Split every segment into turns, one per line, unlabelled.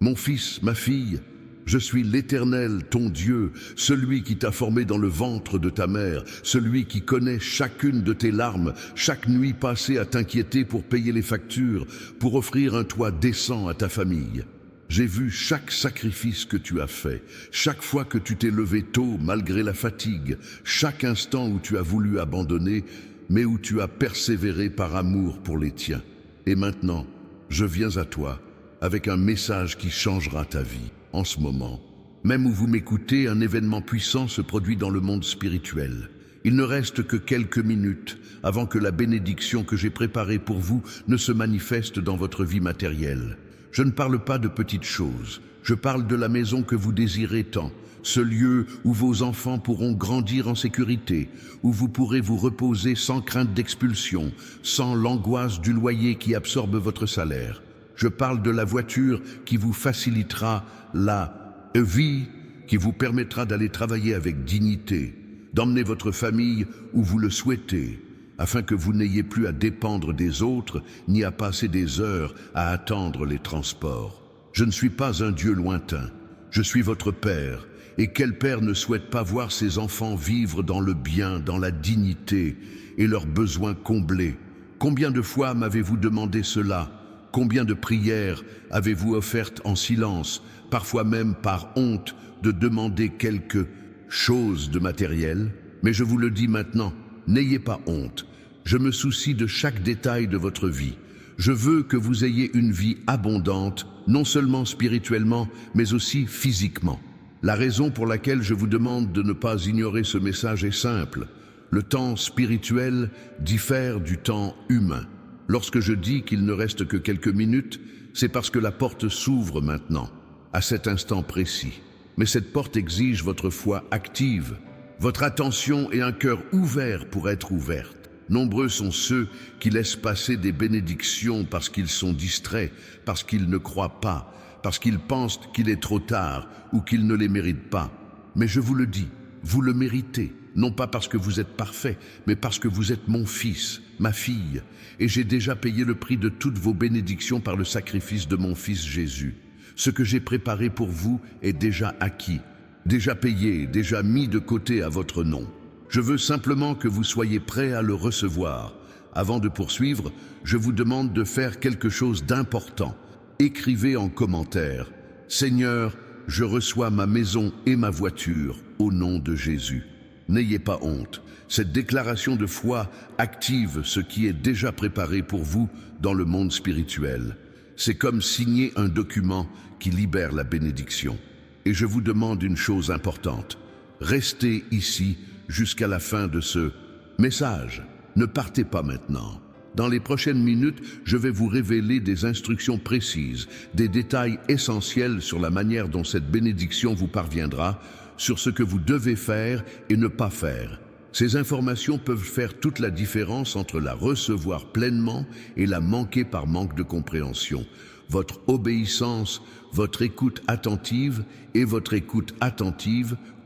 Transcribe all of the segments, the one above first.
Mon fils, ma fille, je suis l'Éternel, ton Dieu, celui qui t'a formé dans le ventre de ta mère, celui qui connaît chacune de tes larmes, chaque nuit passée à t'inquiéter pour payer les factures, pour offrir un toit décent à ta famille. J'ai vu chaque sacrifice que tu as fait, chaque fois que tu t'es levé tôt malgré la fatigue, chaque instant où tu as voulu abandonner, mais où tu as persévéré par amour pour les tiens. Et maintenant, je viens à toi avec un message qui changera ta vie. En ce moment, même où vous m'écoutez, un événement puissant se produit dans le monde spirituel. Il ne reste que quelques minutes avant que la bénédiction que j'ai préparée pour vous ne se manifeste dans votre vie matérielle. Je ne parle pas de petites choses, je parle de la maison que vous désirez tant, ce lieu où vos enfants pourront grandir en sécurité, où vous pourrez vous reposer sans crainte d'expulsion, sans l'angoisse du loyer qui absorbe votre salaire. Je parle de la voiture qui vous facilitera la vie, qui vous permettra d'aller travailler avec dignité, d'emmener votre famille où vous le souhaitez, afin que vous n'ayez plus à dépendre des autres, ni à passer des heures à attendre les transports. Je ne suis pas un Dieu lointain, je suis votre Père, et quel père ne souhaite pas voir ses enfants vivre dans le bien, dans la dignité, et leurs besoins comblés? Combien de fois m'avez-vous demandé cela? Combien de prières avez-vous offertes en silence, parfois même par honte de demander quelque chose de matériel? Mais je vous le dis maintenant, n'ayez pas honte. Je me soucie de chaque détail de votre vie. Je veux que vous ayez une vie abondante, non seulement spirituellement, mais aussi physiquement. La raison pour laquelle je vous demande de ne pas ignorer ce message est simple. Le temps spirituel diffère du temps humain. Lorsque je dis qu'il ne reste que quelques minutes, c'est parce que la porte s'ouvre maintenant, à cet instant précis. Mais cette porte exige votre foi active, votre attention et un cœur ouvert pour être ouverte. Nombreux sont ceux qui laissent passer des bénédictions parce qu'ils sont distraits, parce qu'ils ne croient pas, parce qu'ils pensent qu'il est trop tard ou qu'ils ne les méritent pas. Mais je vous le dis, vous le méritez. Non pas parce que vous êtes parfait, mais parce que vous êtes mon fils, ma fille, et j'ai déjà payé le prix de toutes vos bénédictions par le sacrifice de mon fils Jésus. Ce que j'ai préparé pour vous est déjà acquis, déjà payé, déjà mis de côté à votre nom. Je veux simplement que vous soyez prêts à le recevoir. Avant de poursuivre, je vous demande de faire quelque chose d'important. Écrivez en commentaire « Seigneur, je reçois ma maison et ma voiture au nom de Jésus ». N'ayez pas honte, cette déclaration de foi active ce qui est déjà préparé pour vous dans le monde spirituel. C'est comme signer un document qui libère la bénédiction. Et je vous demande une chose importante, restez ici jusqu'à la fin de ce message. Ne partez pas maintenant. Dans les prochaines minutes, je vais vous révéler des instructions précises, des détails essentiels sur la manière dont cette bénédiction vous parviendra, sur ce que vous devez faire et ne pas faire. Ces informations peuvent faire toute la différence entre la recevoir pleinement et la manquer par manque de compréhension. Votre obéissance, votre écoute attentive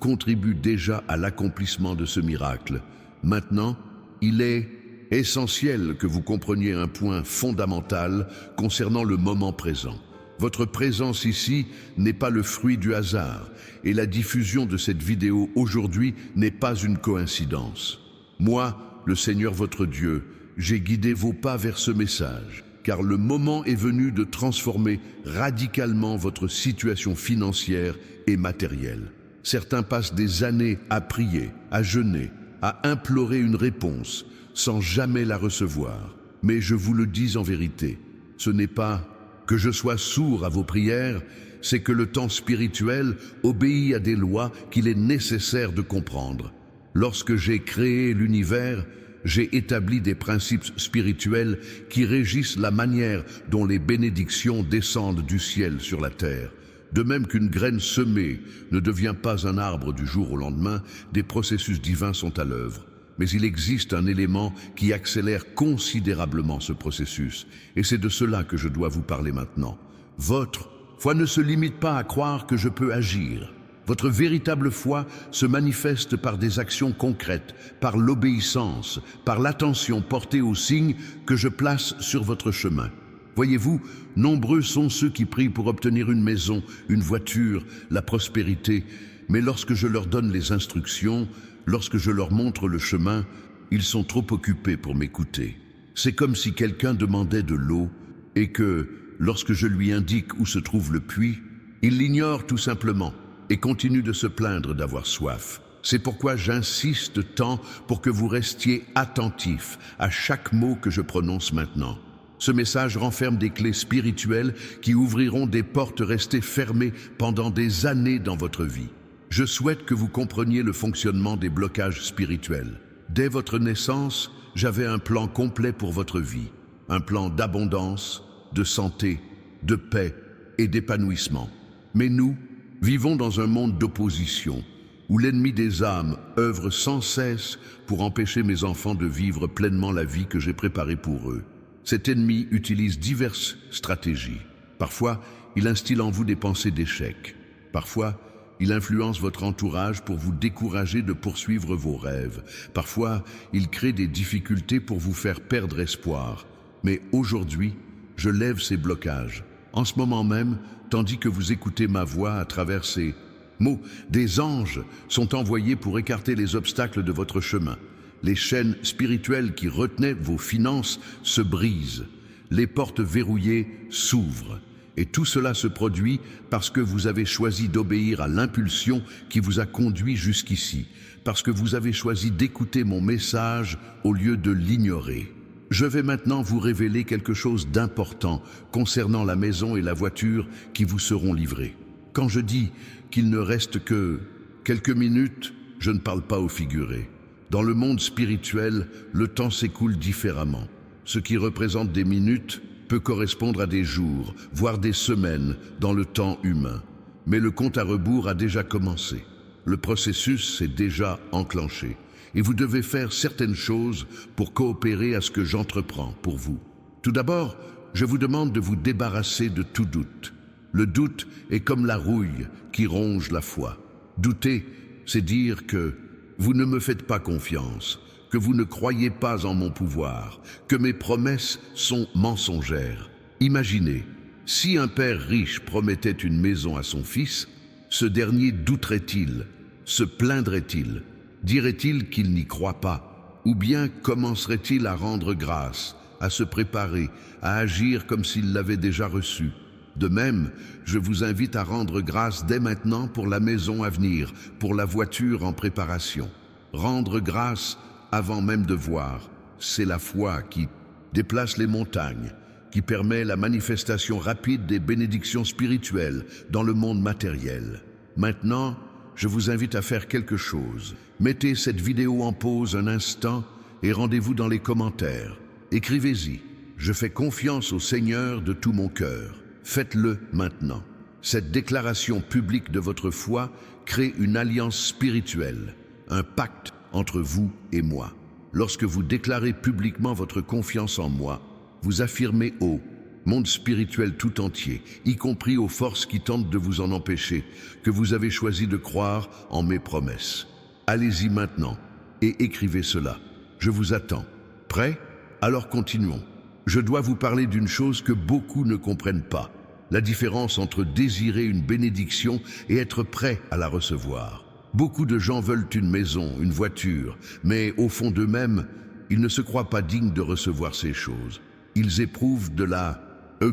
contribuent déjà à l'accomplissement de ce miracle. Maintenant, il est essentiel que vous compreniez un point fondamental concernant le moment présent. Votre présence ici n'est pas le fruit du hasard et la diffusion de cette vidéo aujourd'hui n'est pas une coïncidence. Moi, le Seigneur votre Dieu, j'ai guidé vos pas vers ce message, car le moment est venu de transformer radicalement votre situation financière et matérielle. Certains passent des années à prier, à jeûner, à implorer une réponse, sans jamais la recevoir. Mais je vous le dis en vérité, ce n'est pas que je sois sourd à vos prières, c'est que le temps spirituel obéit à des lois qu'il est nécessaire de comprendre. Lorsque j'ai créé l'univers, j'ai établi des principes spirituels qui régissent la manière dont les bénédictions descendent du ciel sur la terre. De même qu'une graine semée ne devient pas un arbre du jour au lendemain, des processus divins sont à l'œuvre. Mais il existe un élément qui accélère considérablement ce processus, et c'est de cela que je dois vous parler maintenant. Votre foi ne se limite pas à croire que je peux agir. Votre véritable foi se manifeste par des actions concrètes, par l'obéissance, par l'attention portée aux signes que je place sur votre chemin. Voyez-vous, nombreux sont ceux qui prient pour obtenir une maison, une voiture, la prospérité, mais lorsque je leur donne les instructions, lorsque je leur montre le chemin, ils sont trop occupés pour m'écouter. C'est comme si quelqu'un demandait de l'eau et que, lorsque je lui indique où se trouve le puits, il l'ignore tout simplement et continue de se plaindre d'avoir soif. C'est pourquoi j'insiste tant pour que vous restiez attentifs à chaque mot que je prononce maintenant. Ce message renferme des clés spirituelles qui ouvriront des portes restées fermées pendant des années dans votre vie. Je souhaite que vous compreniez le fonctionnement des blocages spirituels. Dès votre naissance, j'avais un plan complet pour votre vie. Un plan d'abondance, de santé, de paix et d'épanouissement. Mais nous vivons dans un monde d'opposition, où l'ennemi des âmes œuvre sans cesse pour empêcher mes enfants de vivre pleinement la vie que j'ai préparée pour eux. Cet ennemi utilise diverses stratégies. Parfois, il instille en vous des pensées d'échec. Parfois, il influence votre entourage pour vous décourager de poursuivre vos rêves. Parfois, il crée des difficultés pour vous faire perdre espoir. Mais aujourd'hui, je lève ces blocages. En ce moment même, tandis que vous écoutez ma voix à travers ces mots, des anges sont envoyés pour écarter les obstacles de votre chemin. Les chaînes spirituelles qui retenaient vos finances se brisent. Les portes verrouillées s'ouvrent. Et tout cela se produit parce que vous avez choisi d'obéir à l'impulsion qui vous a conduit jusqu'ici, parce que vous avez choisi d'écouter mon message au lieu de l'ignorer. Je vais maintenant vous révéler quelque chose d'important concernant la maison et la voiture qui vous seront livrées. Quand je dis qu'il ne reste que quelques minutes, je ne parle pas au figuré. Dans le monde spirituel, le temps s'écoule différemment. Ce qui représente des minutes peut correspondre à des jours, voire des semaines dans le temps humain. Mais le compte à rebours a déjà commencé. Le processus s'est déjà enclenché. Et vous devez faire certaines choses pour coopérer à ce que j'entreprends pour vous. Tout d'abord, je vous demande de vous débarrasser de tout doute. Le doute est comme la rouille qui ronge la foi. Douter, c'est dire que vous ne me faites pas confiance, que vous ne croyez pas en mon pouvoir, que mes promesses sont mensongères. Imaginez, si un père riche promettait une maison à son fils, ce dernier douterait-il, se plaindrait-il, dirait-il qu'il n'y croit pas, ou bien commencerait-il à rendre grâce, à se préparer, à agir comme s'il l'avait déjà reçu? De même, je vous invite à rendre grâce dès maintenant pour la maison à venir, pour la voiture en préparation. Rendre grâce avant même de voir, c'est la foi qui déplace les montagnes, qui permet la manifestation rapide des bénédictions spirituelles dans le monde matériel. Maintenant, je vous invite à faire quelque chose. Mettez cette vidéo en pause un instant et rendez-vous dans les commentaires. Écrivez-y. Je fais confiance au Seigneur de tout mon cœur. Faites-le maintenant. Cette déclaration publique de votre foi crée une alliance spirituelle, un pacte entre vous et moi. Lorsque vous déclarez publiquement votre confiance en moi, vous affirmez au monde spirituel tout entier, y compris aux forces qui tentent de vous en empêcher, que vous avez choisi de croire en mes promesses. Allez-y maintenant et écrivez cela. Je vous attends. Prêt? Alors continuons. Je dois vous parler d'une chose que beaucoup ne comprennent pas. La différence entre désirer une bénédiction et être prêt à la recevoir. Beaucoup de gens veulent une maison, une voiture, mais au fond d'eux-mêmes, ils ne se croient pas dignes de recevoir ces choses. Ils éprouvent de la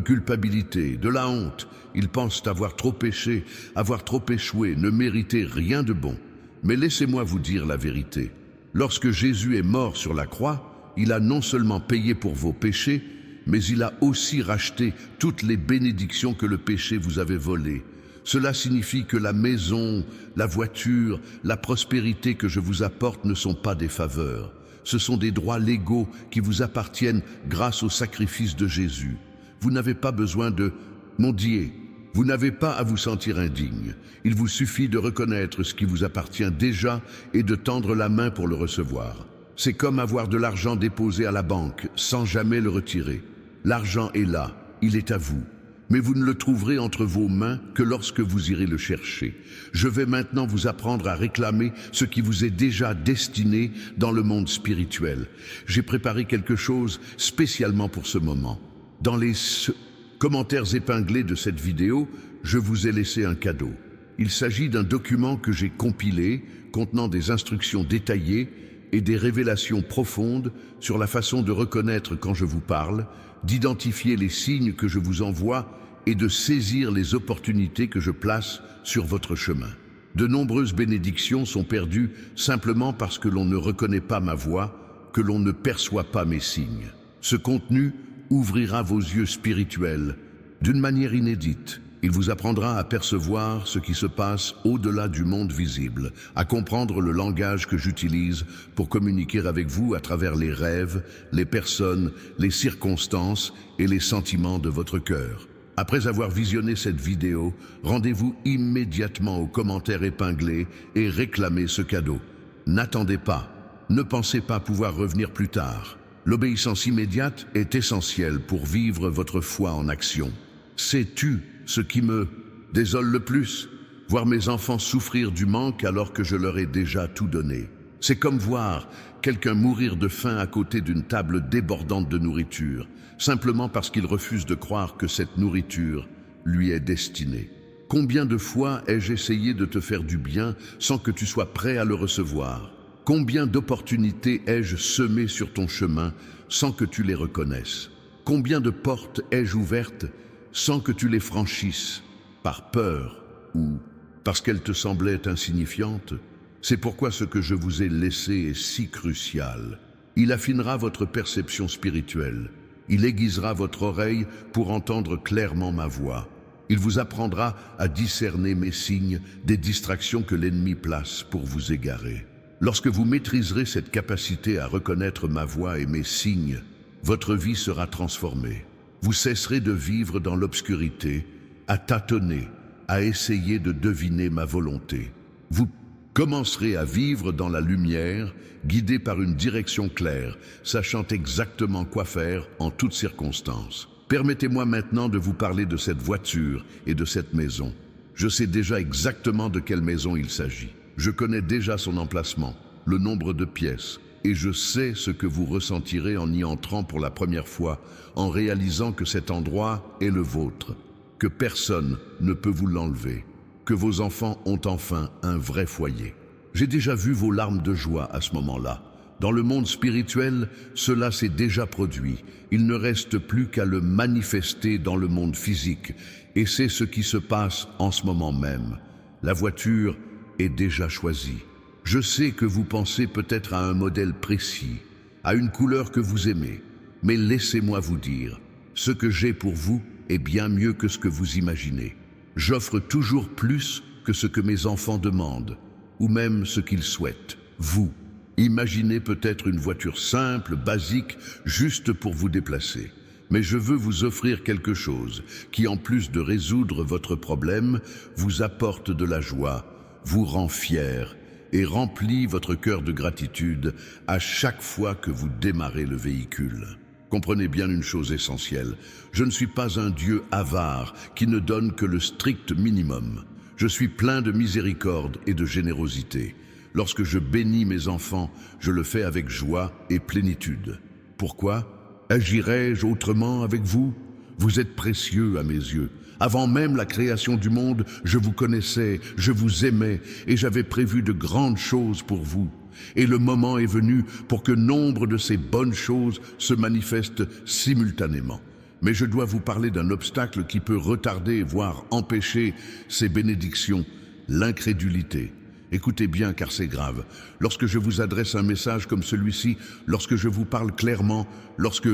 culpabilité, de la honte. Ils pensent avoir trop péché, avoir trop échoué, ne mériter rien de bon. Mais laissez-moi vous dire la vérité. Lorsque Jésus est mort sur la croix, il a non seulement payé pour vos péchés, mais il a aussi racheté toutes les bénédictions que le péché vous avait volées. Cela signifie que la maison, la voiture, la prospérité que je vous apporte ne sont pas des faveurs. Ce sont des droits légaux qui vous appartiennent grâce au sacrifice de Jésus. Vous n'avez pas besoin de mendier. Vous n'avez pas à vous sentir indigne. Il vous suffit de reconnaître ce qui vous appartient déjà et de tendre la main pour le recevoir. C'est comme avoir de l'argent déposé à la banque sans jamais le retirer. L'argent est là, il est à vous. Mais vous ne le trouverez entre vos mains que lorsque vous irez le chercher. Je vais maintenant vous apprendre à réclamer ce qui vous est déjà destiné dans le monde spirituel. J'ai préparé quelque chose spécialement pour ce moment. Dans les commentaires épinglés de cette vidéo, je vous ai laissé un cadeau. Il s'agit d'un document que j'ai compilé, contenant des instructions détaillées et des révélations profondes sur la façon de reconnaître quand je vous parle, d'identifier les signes que je vous envoie et de saisir les opportunités que je place sur votre chemin. De nombreuses bénédictions sont perdues simplement parce que l'on ne reconnaît pas ma voix, que l'on ne perçoit pas mes signes. Ce contenu ouvrira vos yeux spirituels d'une manière inédite. Il vous apprendra à percevoir ce qui se passe au-delà du monde visible, à comprendre le langage que j'utilise pour communiquer avec vous à travers les rêves, les personnes, les circonstances et les sentiments de votre cœur. Après avoir visionné cette vidéo, rendez-vous immédiatement aux commentaires épinglés et réclamez ce cadeau. N'attendez pas, ne pensez pas pouvoir revenir plus tard. L'obéissance immédiate est essentielle pour vivre votre foi en action. Sais-tu ce qui me désole le plus? Voir mes enfants souffrir du manque alors que je leur ai déjà tout donné. C'est comme voir quelqu'un mourir de faim à côté d'une table débordante de nourriture, simplement parce qu'il refuse de croire que cette nourriture lui est destinée. Combien de fois ai-je essayé de te faire du bien sans que tu sois prêt à le recevoir? Combien d'opportunités ai-je semées sur ton chemin sans que tu les reconnaisses? Combien de portes ai-je ouvertes sans que tu les franchisses, par peur ou parce qu'elles te semblaient insignifiantes? C'est pourquoi ce que je vous ai laissé est si crucial. Il affinera votre perception spirituelle. Il aiguisera votre oreille pour entendre clairement ma voix. Il vous apprendra à discerner mes signes des distractions que l'ennemi place pour vous égarer. Lorsque vous maîtriserez cette capacité à reconnaître ma voix et mes signes, votre vie sera transformée. Vous cesserez de vivre dans l'obscurité, à tâtonner, à essayer de deviner ma volonté. Vous commencerez à vivre dans la lumière, guidé par une direction claire, sachant exactement quoi faire en toutes circonstances. Permettez-moi maintenant de vous parler de cette voiture et de cette maison. Je sais déjà exactement de quelle maison il s'agit. Je connais déjà son emplacement, le nombre de pièces, et je sais ce que vous ressentirez en y entrant pour la première fois, en réalisant que cet endroit est le vôtre, que personne ne peut vous l'enlever, que vos enfants ont enfin un vrai foyer. J'ai déjà vu vos larmes de joie à ce moment-là. Dans le monde spirituel, cela s'est déjà produit. Il ne reste plus qu'à le manifester dans le monde physique, et c'est ce qui se passe en ce moment même. La voiture est déjà choisie. Je sais que vous pensez peut-être à un modèle précis, à une couleur que vous aimez, mais laissez-moi vous dire, ce que j'ai pour vous est bien mieux que ce que vous imaginez. J'offre toujours plus que ce que mes enfants demandent, ou même ce qu'ils souhaitent. Vous, imaginez peut-être une voiture simple, basique, juste pour vous déplacer. Mais je veux vous offrir quelque chose qui, en plus de résoudre votre problème, vous apporte de la joie, vous rend fier et remplit votre cœur de gratitude à chaque fois que vous démarrez le véhicule. Comprenez bien une chose essentielle, je ne suis pas un Dieu avare qui ne donne que le strict minimum. Je suis plein de miséricorde et de générosité. Lorsque je bénis mes enfants, je le fais avec joie et plénitude. Pourquoi agirais-je autrement avec vous? Vous êtes précieux à mes yeux. Avant même la création du monde, je vous connaissais, je vous aimais et j'avais prévu de grandes choses pour vous. Et le moment est venu pour que nombre de ces bonnes choses se manifestent simultanément. Mais je dois vous parler d'un obstacle qui peut retarder, voire empêcher ces bénédictions, l'incrédulité. Écoutez bien car c'est grave. Lorsque je vous adresse un message comme celui-ci, lorsque je vous parle clairement, lorsque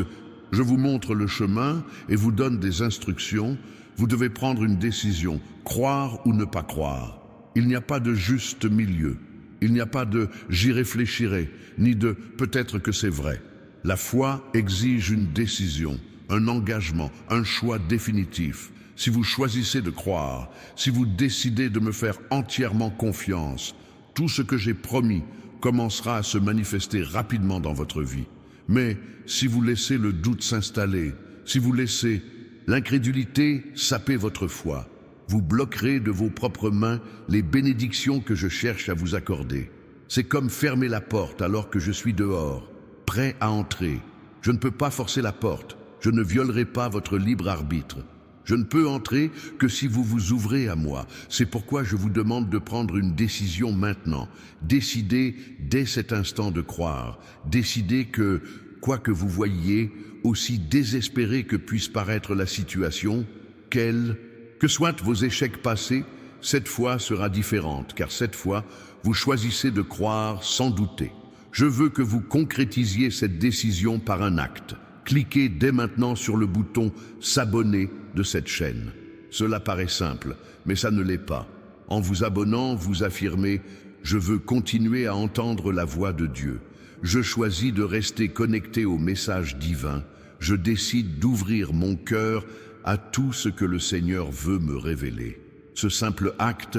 je vous montre le chemin et vous donne des instructions, vous devez prendre une décision, croire ou ne pas croire. Il n'y a pas de juste milieu. Il n'y a pas de « j'y réfléchirai » ni de « peut-être que c'est vrai ». La foi exige une décision, un engagement, un choix définitif. Si vous choisissez de croire, si vous décidez de me faire entièrement confiance, tout ce que j'ai promis commencera à se manifester rapidement dans votre vie. Mais si vous laissez le doute s'installer, si vous laissez l'incrédulité saper votre foi, vous bloquerez de vos propres mains les bénédictions que je cherche à vous accorder. C'est comme fermer la porte alors que je suis dehors, prêt à entrer. Je ne peux pas forcer la porte, Je ne violerai pas votre libre arbitre. Je ne peux entrer que si vous vous ouvrez à moi. C'est pourquoi je vous demande de prendre une décision maintenant. Décidez dès cet instant de croire. Décidez que, quoi que vous voyiez, aussi désespérée que puisse paraître la situation, que soient vos échecs passés, cette fois sera différente, car cette fois, vous choisissez de croire sans douter. Je veux que vous concrétisiez cette décision par un acte. Cliquez dès maintenant sur le bouton « S'abonner » de cette chaîne. Cela paraît simple, mais ça ne l'est pas. En vous abonnant, vous affirmez « Je veux continuer à entendre la voix de Dieu. Je choisis de rester connecté au message divin. Je décide d'ouvrir mon cœur à tout ce que le Seigneur veut me révéler. » Ce simple acte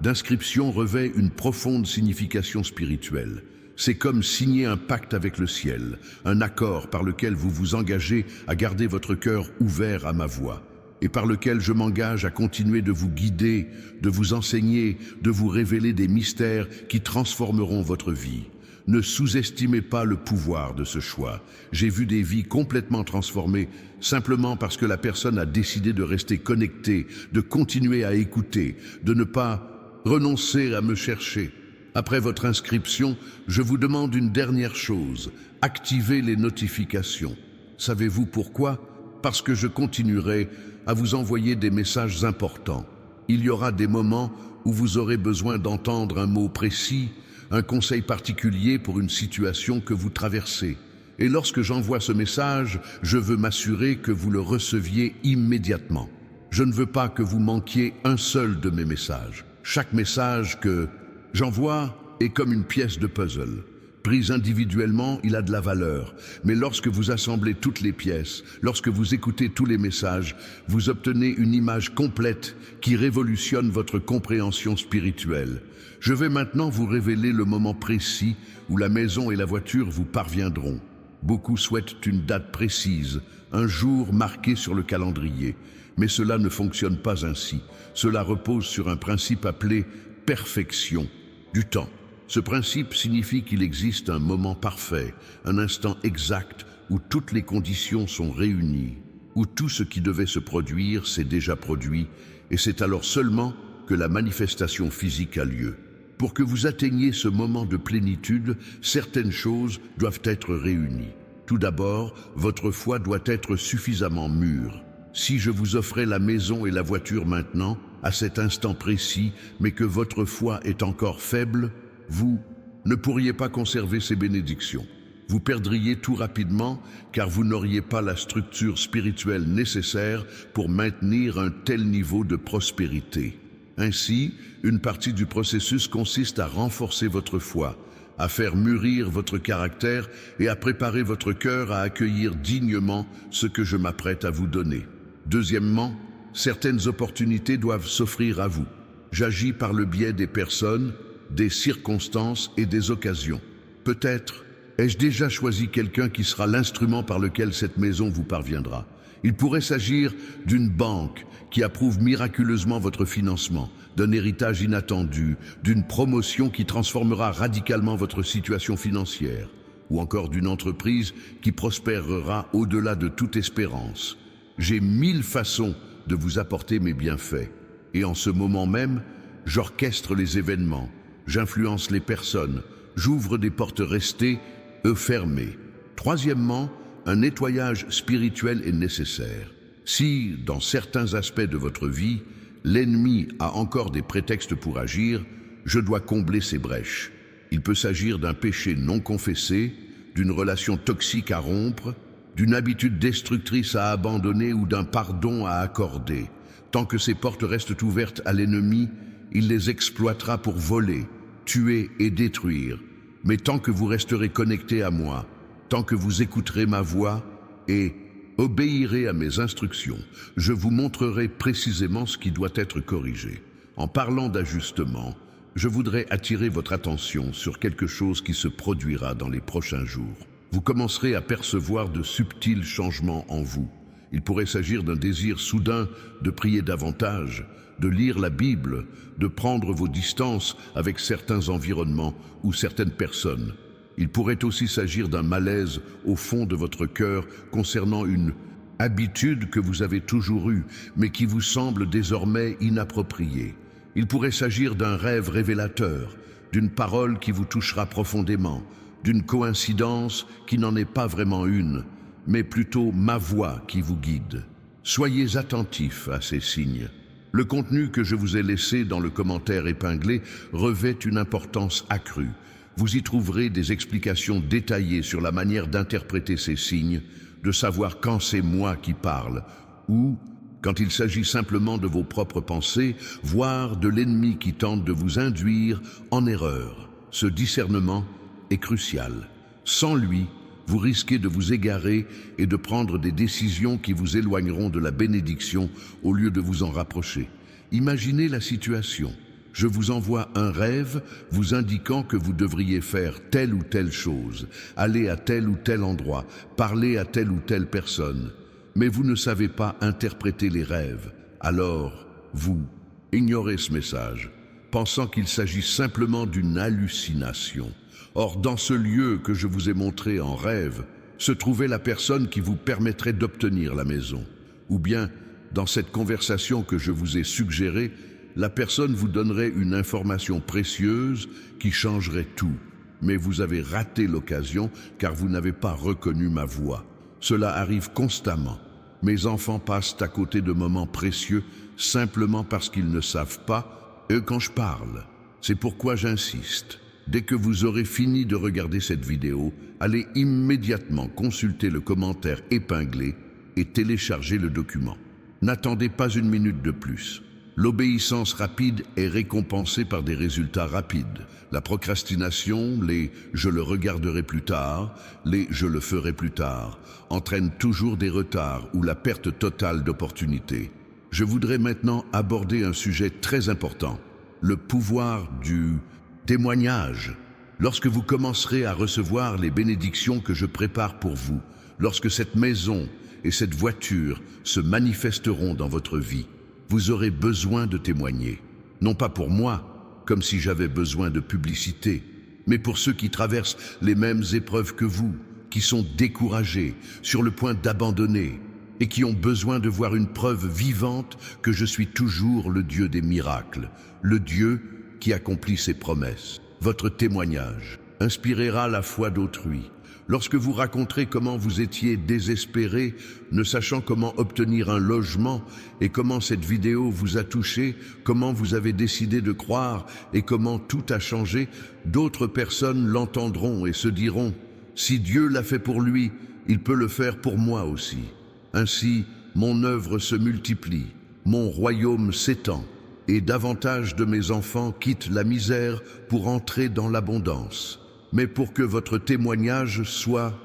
d'inscription revêt une profonde signification spirituelle. C'est comme signer un pacte avec le ciel, un accord par lequel vous vous engagez à garder votre cœur ouvert à ma voix, et par lequel je m'engage à continuer de vous guider, de vous enseigner, de vous révéler des mystères qui transformeront votre vie. Ne sous-estimez pas le pouvoir de ce choix. J'ai vu des vies complètement transformées simplement parce que la personne a décidé de rester connectée, de continuer à écouter, de ne pas renoncer à me chercher. Après votre inscription, je vous demande une dernière chose. Activez les notifications. Savez-vous pourquoi? Parce que je continuerai à vous envoyer des messages importants. Il y aura des moments où vous aurez besoin d'entendre un mot précis, un conseil particulier pour une situation que vous traversez. Et lorsque j'envoie ce message, je veux m'assurer que vous le receviez immédiatement. Je ne veux pas que vous manquiez un seul de mes messages. Chaque message que j'envoie est comme une pièce de puzzle. Prise individuellement, il a de la valeur. Mais lorsque vous assemblez toutes les pièces, lorsque vous écoutez tous les messages, vous obtenez une image complète qui révolutionne votre compréhension spirituelle. Je vais maintenant vous révéler le moment précis où la maison et la voiture vous parviendront. Beaucoup souhaitent une date précise, un jour marqué sur le calendrier. Mais cela ne fonctionne pas ainsi. Cela repose sur un principe appelé perfection du temps. Ce principe signifie qu'il existe un moment parfait, un instant exact où toutes les conditions sont réunies, où tout ce qui devait se produire s'est déjà produit, et c'est alors seulement que la manifestation physique a lieu. Pour que vous atteigniez ce moment de plénitude, certaines choses doivent être réunies. Tout d'abord, votre foi doit être suffisamment mûre. Si je vous offrais la maison et la voiture maintenant, à cet instant précis, mais que votre foi est encore faible, vous ne pourriez pas conserver ces bénédictions. Vous perdriez tout rapidement car vous n'auriez pas la structure spirituelle nécessaire pour maintenir un tel niveau de prospérité. Ainsi, une partie du processus consiste à renforcer votre foi, à faire mûrir votre caractère et à préparer votre cœur à accueillir dignement ce que je m'apprête à vous donner. Deuxièmement, certaines opportunités doivent s'offrir à vous. J'agis par le biais des personnes, des circonstances et des occasions. Peut-être ai-je déjà choisi quelqu'un qui sera l'instrument par lequel cette maison vous parviendra. Il pourrait s'agir d'une banque qui approuve miraculeusement votre financement, d'un héritage inattendu, d'une promotion qui transformera radicalement votre situation financière, ou encore d'une entreprise qui prospérera au-delà de toute espérance. J'ai 1000 façons de vous apporter mes bienfaits, et en ce moment même, j'orchestre les événements, j'influence les personnes, j'ouvre des portes restées, fermées. Troisièmement, un nettoyage spirituel est nécessaire. Si, dans certains aspects de votre vie, l'ennemi a encore des prétextes pour agir, je dois combler ces brèches. Il peut s'agir d'un péché non confessé, d'une relation toxique à rompre, d'une habitude destructrice à abandonner ou d'un pardon à accorder. Tant que ces portes restent ouvertes à l'ennemi, il les exploitera pour voler, tuer et détruire. Mais tant que vous resterez connectés à moi, tant que vous écouterez ma voix et obéirez à mes instructions, je vous montrerai précisément ce qui doit être corrigé. En parlant d'ajustement, je voudrais attirer votre attention sur quelque chose qui se produira dans les prochains jours. Vous commencerez à percevoir de subtils changements en vous. Il pourrait s'agir d'un désir soudain de prier davantage, de lire la Bible, de prendre vos distances avec certains environnements ou certaines personnes. Il pourrait aussi s'agir d'un malaise au fond de votre cœur concernant une habitude que vous avez toujours eue, mais qui vous semble désormais inappropriée. Il pourrait s'agir d'un rêve révélateur, d'une parole qui vous touchera profondément, d'une coïncidence qui n'en est pas vraiment une, mais plutôt ma voix qui vous guide. Soyez attentifs à ces signes. Le contenu que je vous ai laissé dans le commentaire épinglé revêt une importance accrue. Vous y trouverez des explications détaillées sur la manière d'interpréter ces signes, de savoir quand c'est moi qui parle, ou quand il s'agit simplement de vos propres pensées, voire de l'ennemi qui tente de vous induire en erreur. Ce discernement est crucial. Sans lui, vous risquez de vous égarer et de prendre des décisions qui vous éloigneront de la bénédiction au lieu de vous en rapprocher. Imaginez la situation. Je vous envoie un rêve vous indiquant que vous devriez faire telle ou telle chose, aller à tel ou tel endroit, parler à telle ou telle personne. Mais vous ne savez pas interpréter les rêves. Alors, vous ignorez ce message, pensant qu'il s'agit simplement d'une hallucination. Or, dans ce lieu que je vous ai montré en rêve, se trouvait la personne qui vous permettrait d'obtenir la maison. Ou bien, dans cette conversation que je vous ai suggérée, la personne vous donnerait une information précieuse qui changerait tout. Mais vous avez raté l'occasion car vous n'avez pas reconnu ma voix. Cela arrive constamment. Mes enfants passent à côté de moments précieux simplement parce qu'ils ne savent pas, quand je parle. C'est pourquoi j'insiste. Dès que vous aurez fini de regarder cette vidéo, allez immédiatement consulter le commentaire épinglé et télécharger le document. N'attendez pas une minute de plus. L'obéissance rapide est récompensée par des résultats rapides. La procrastination, les « je le regarderai plus tard », les « je le ferai plus tard » entraînent toujours des retards ou la perte totale d'opportunités. Je voudrais maintenant aborder un sujet très important, le pouvoir du témoignage. Lorsque vous commencerez à recevoir les bénédictions que je prépare pour vous, lorsque cette maison et cette voiture se manifesteront dans votre vie, vous aurez besoin de témoigner. Non pas pour moi, comme si j'avais besoin de publicité, mais pour ceux qui traversent les mêmes épreuves que vous, qui sont découragés, sur le point d'abandonner, et qui ont besoin de voir une preuve vivante que je suis toujours le Dieu des miracles, le Dieu qui accomplit ses promesses. Votre témoignage inspirera la foi d'autrui. Lorsque vous raconterez comment vous étiez désespéré, ne sachant comment obtenir un logement, et comment cette vidéo vous a touché, comment vous avez décidé de croire, et comment tout a changé, d'autres personnes l'entendront et se diront « Si Dieu l'a fait pour lui, il peut le faire pour moi aussi. » Ainsi, mon œuvre se multiplie, mon royaume s'étend, et davantage de mes enfants quittent la misère pour entrer dans l'abondance. Mais pour que votre témoignage soit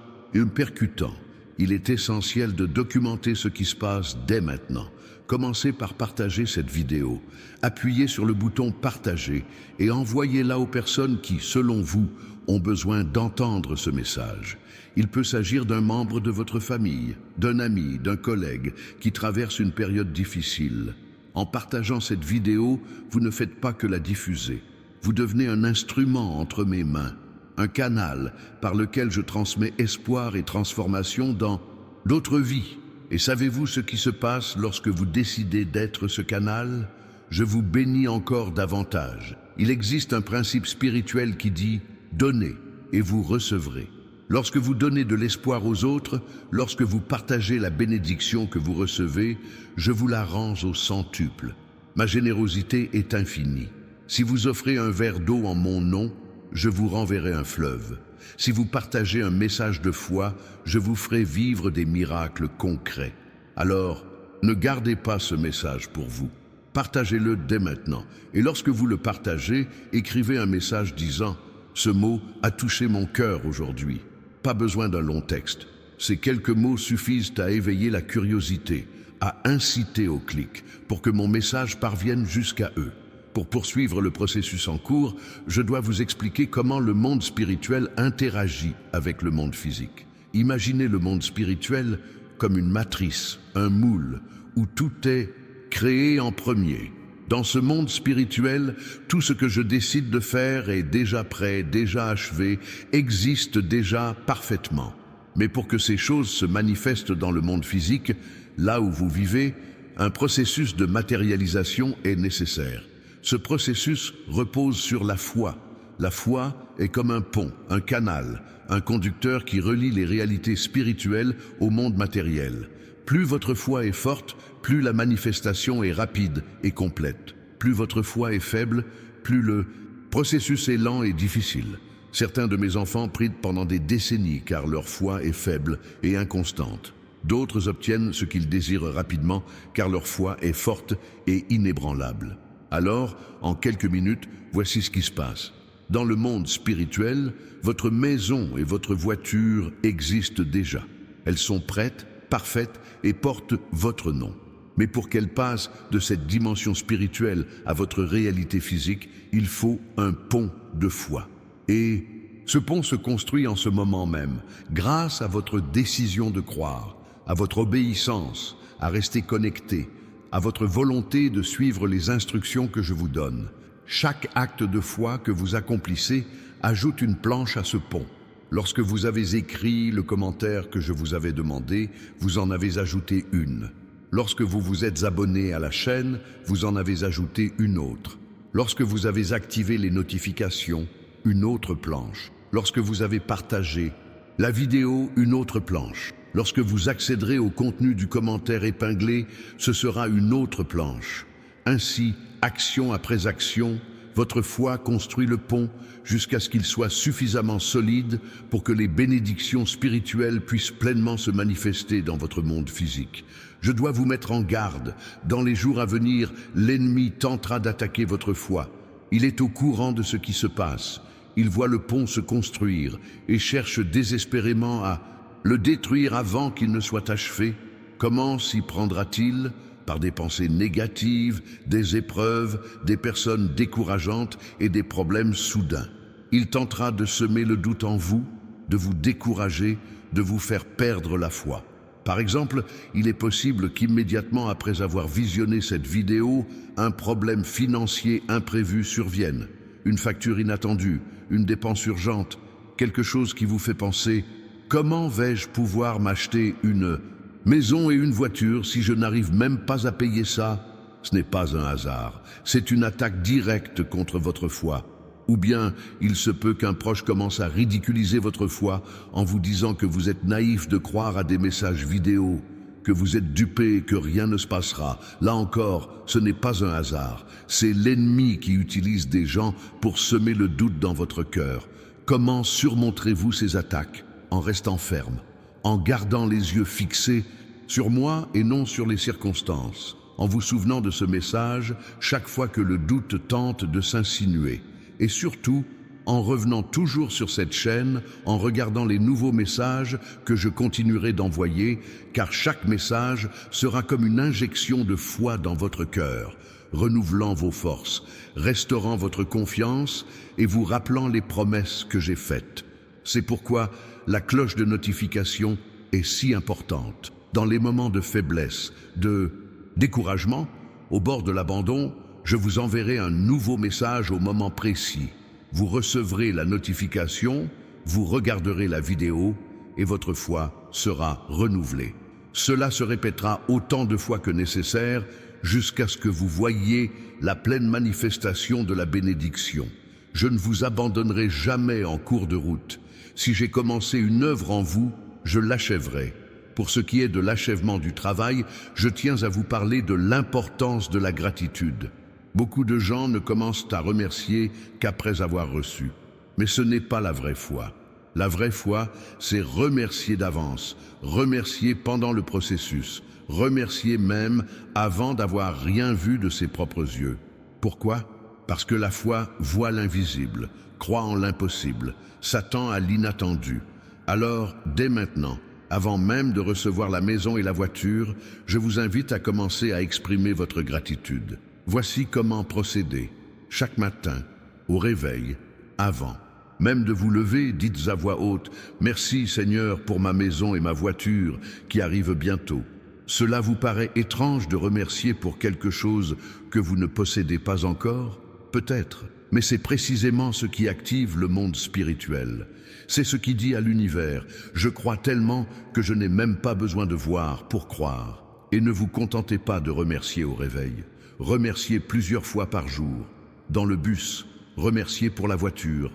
percutant, il est essentiel de documenter ce qui se passe dès maintenant. Commencez par partager cette vidéo. Appuyez sur le bouton « Partager » et envoyez-la aux personnes qui, selon vous, ont besoin d'entendre ce message. Il peut s'agir d'un membre de votre famille, d'un ami, d'un collègue qui traverse une période difficile. En partageant cette vidéo, vous ne faites pas que la diffuser. Vous devenez un instrument entre mes mains, un canal par lequel je transmets espoir et transformation dans d'autres vies. Et savez-vous ce qui se passe lorsque vous décidez d'être ce canal? Je vous bénis encore davantage. Il existe un principe spirituel qui dit « Donnez et vous recevrez ». Lorsque vous donnez de l'espoir aux autres, lorsque vous partagez la bénédiction que vous recevez, je vous la rends au centuple. Ma générosité est infinie. Si vous offrez un verre d'eau en mon nom, je vous renverrai un fleuve. Si vous partagez un message de foi, je vous ferai vivre des miracles concrets. Alors, ne gardez pas ce message pour vous. Partagez-le dès maintenant. Et lorsque vous le partagez, écrivez un message disant « Ce mot a touché mon cœur aujourd'hui ». Pas besoin d'un long texte. Ces quelques mots suffisent à éveiller la curiosité, à inciter au clic, pour que mon message parvienne jusqu'à eux. Pour poursuivre le processus en cours, je dois vous expliquer comment le monde spirituel interagit avec le monde physique. Imaginez le monde spirituel comme une matrice, un moule, où tout est créé en premier. Dans ce monde spirituel, tout ce que je décide de faire est déjà prêt, déjà achevé, existe déjà parfaitement. Mais pour que ces choses se manifestent dans le monde physique, là où vous vivez, un processus de matérialisation est nécessaire. Ce processus repose sur la foi. La foi est comme un pont, un canal, un conducteur qui relie les réalités spirituelles au monde matériel. Plus votre foi est forte, plus la manifestation est rapide et complète. Plus votre foi est faible, plus le processus est lent et difficile. Certains de mes enfants prient pendant des décennies car leur foi est faible et inconstante. D'autres obtiennent ce qu'ils désirent rapidement car leur foi est forte et inébranlable. Alors, en quelques minutes, voici ce qui se passe. Dans le monde spirituel, votre maison et votre voiture existent déjà. Elles sont prêtes, parfaites et portent votre nom. Mais pour qu'elles passent de cette dimension spirituelle à votre réalité physique, il faut un pont de foi. Et ce pont se construit en ce moment même, grâce à votre décision de croire, à votre obéissance, à rester connecté, à votre volonté de suivre les instructions que je vous donne. Chaque acte de foi que vous accomplissez ajoute une planche à ce pont. Lorsque vous avez écrit le commentaire que je vous avais demandé, vous en avez ajouté une. Lorsque vous vous êtes abonné à la chaîne, vous en avez ajouté une autre. Lorsque vous avez activé les notifications, une autre planche. Lorsque vous avez partagé la vidéo, une autre planche. Lorsque vous accéderez au contenu du commentaire épinglé, ce sera une autre planche. Ainsi, action après action, votre foi construit le pont jusqu'à ce qu'il soit suffisamment solide pour que les bénédictions spirituelles puissent pleinement se manifester dans votre monde physique. Je dois vous mettre en garde. Dans les jours à venir, l'ennemi tentera d'attaquer votre foi. Il est au courant de ce qui se passe. Il voit le pont se construire et cherche désespérément à le détruire avant qu'il ne soit achevé. Comment s'y prendra-t-il ? Par des pensées négatives, des épreuves, des personnes décourageantes et des problèmes soudains. Il tentera de semer le doute en vous, de vous décourager, de vous faire perdre la foi. Par exemple, il est possible qu'immédiatement après avoir visionné cette vidéo, un problème financier imprévu survienne. Une facture inattendue, une dépense urgente, quelque chose qui vous fait penser « Comment vais-je pouvoir m'acheter une maison et une voiture si je n'arrive même pas à payer ça ?» Ce n'est pas un hasard, c'est une attaque directe contre votre foi. Ou bien, il se peut qu'un proche commence à ridiculiser votre foi en vous disant que vous êtes naïf de croire à des messages vidéo, que vous êtes dupé et que rien ne se passera. Là encore, ce n'est pas un hasard, c'est l'ennemi qui utilise des gens pour semer le doute dans votre cœur. Comment surmonterez-vous ces attaques? En restant ferme, en gardant les yeux fixés sur moi et non sur les circonstances, en vous souvenant de ce message chaque fois que le doute tente de s'insinuer. Et surtout, en revenant toujours sur cette chaîne, en regardant les nouveaux messages que je continuerai d'envoyer, car chaque message sera comme une injection de foi dans votre cœur, renouvelant vos forces, restaurant votre confiance et vous rappelant les promesses que j'ai faites. C'est pourquoi la cloche de notification est si importante. Dans les moments de faiblesse, de découragement, au bord de l'abandon, je vous enverrai un nouveau message au moment précis. Vous recevrez la notification, vous regarderez la vidéo et votre foi sera renouvelée. Cela se répétera autant de fois que nécessaire jusqu'à ce que vous voyiez la pleine manifestation de la bénédiction. Je ne vous abandonnerai jamais en cours de route. Si j'ai commencé une œuvre en vous, je l'achèverai. Pour ce qui est de l'achèvement du travail, je tiens à vous parler de l'importance de la gratitude. Beaucoup de gens ne commencent à remercier qu'après avoir reçu. Mais ce n'est pas la vraie foi. La vraie foi, c'est remercier d'avance, remercier pendant le processus, remercier même avant d'avoir rien vu de ses propres yeux. Pourquoi ? Parce que la foi voit l'invisible, croit en l'impossible, s'attend à l'inattendu. Alors, dès maintenant, avant même de recevoir la maison et la voiture, je vous invite à commencer à exprimer votre gratitude. Voici comment procéder. Chaque matin, au réveil, avant. Même de vous lever, dites à voix haute « Merci Seigneur pour ma maison et ma voiture qui arrivent bientôt ». Cela vous paraît étrange de remercier pour quelque chose que vous ne possédez pas encore ? Peut-être, mais c'est précisément ce qui active le monde spirituel. C'est ce qui dit à l'univers, je crois tellement que je n'ai même pas besoin de voir pour croire. Et ne vous contentez pas de remercier au réveil. Remerciez plusieurs fois par jour. Dans le bus, remerciez pour la voiture.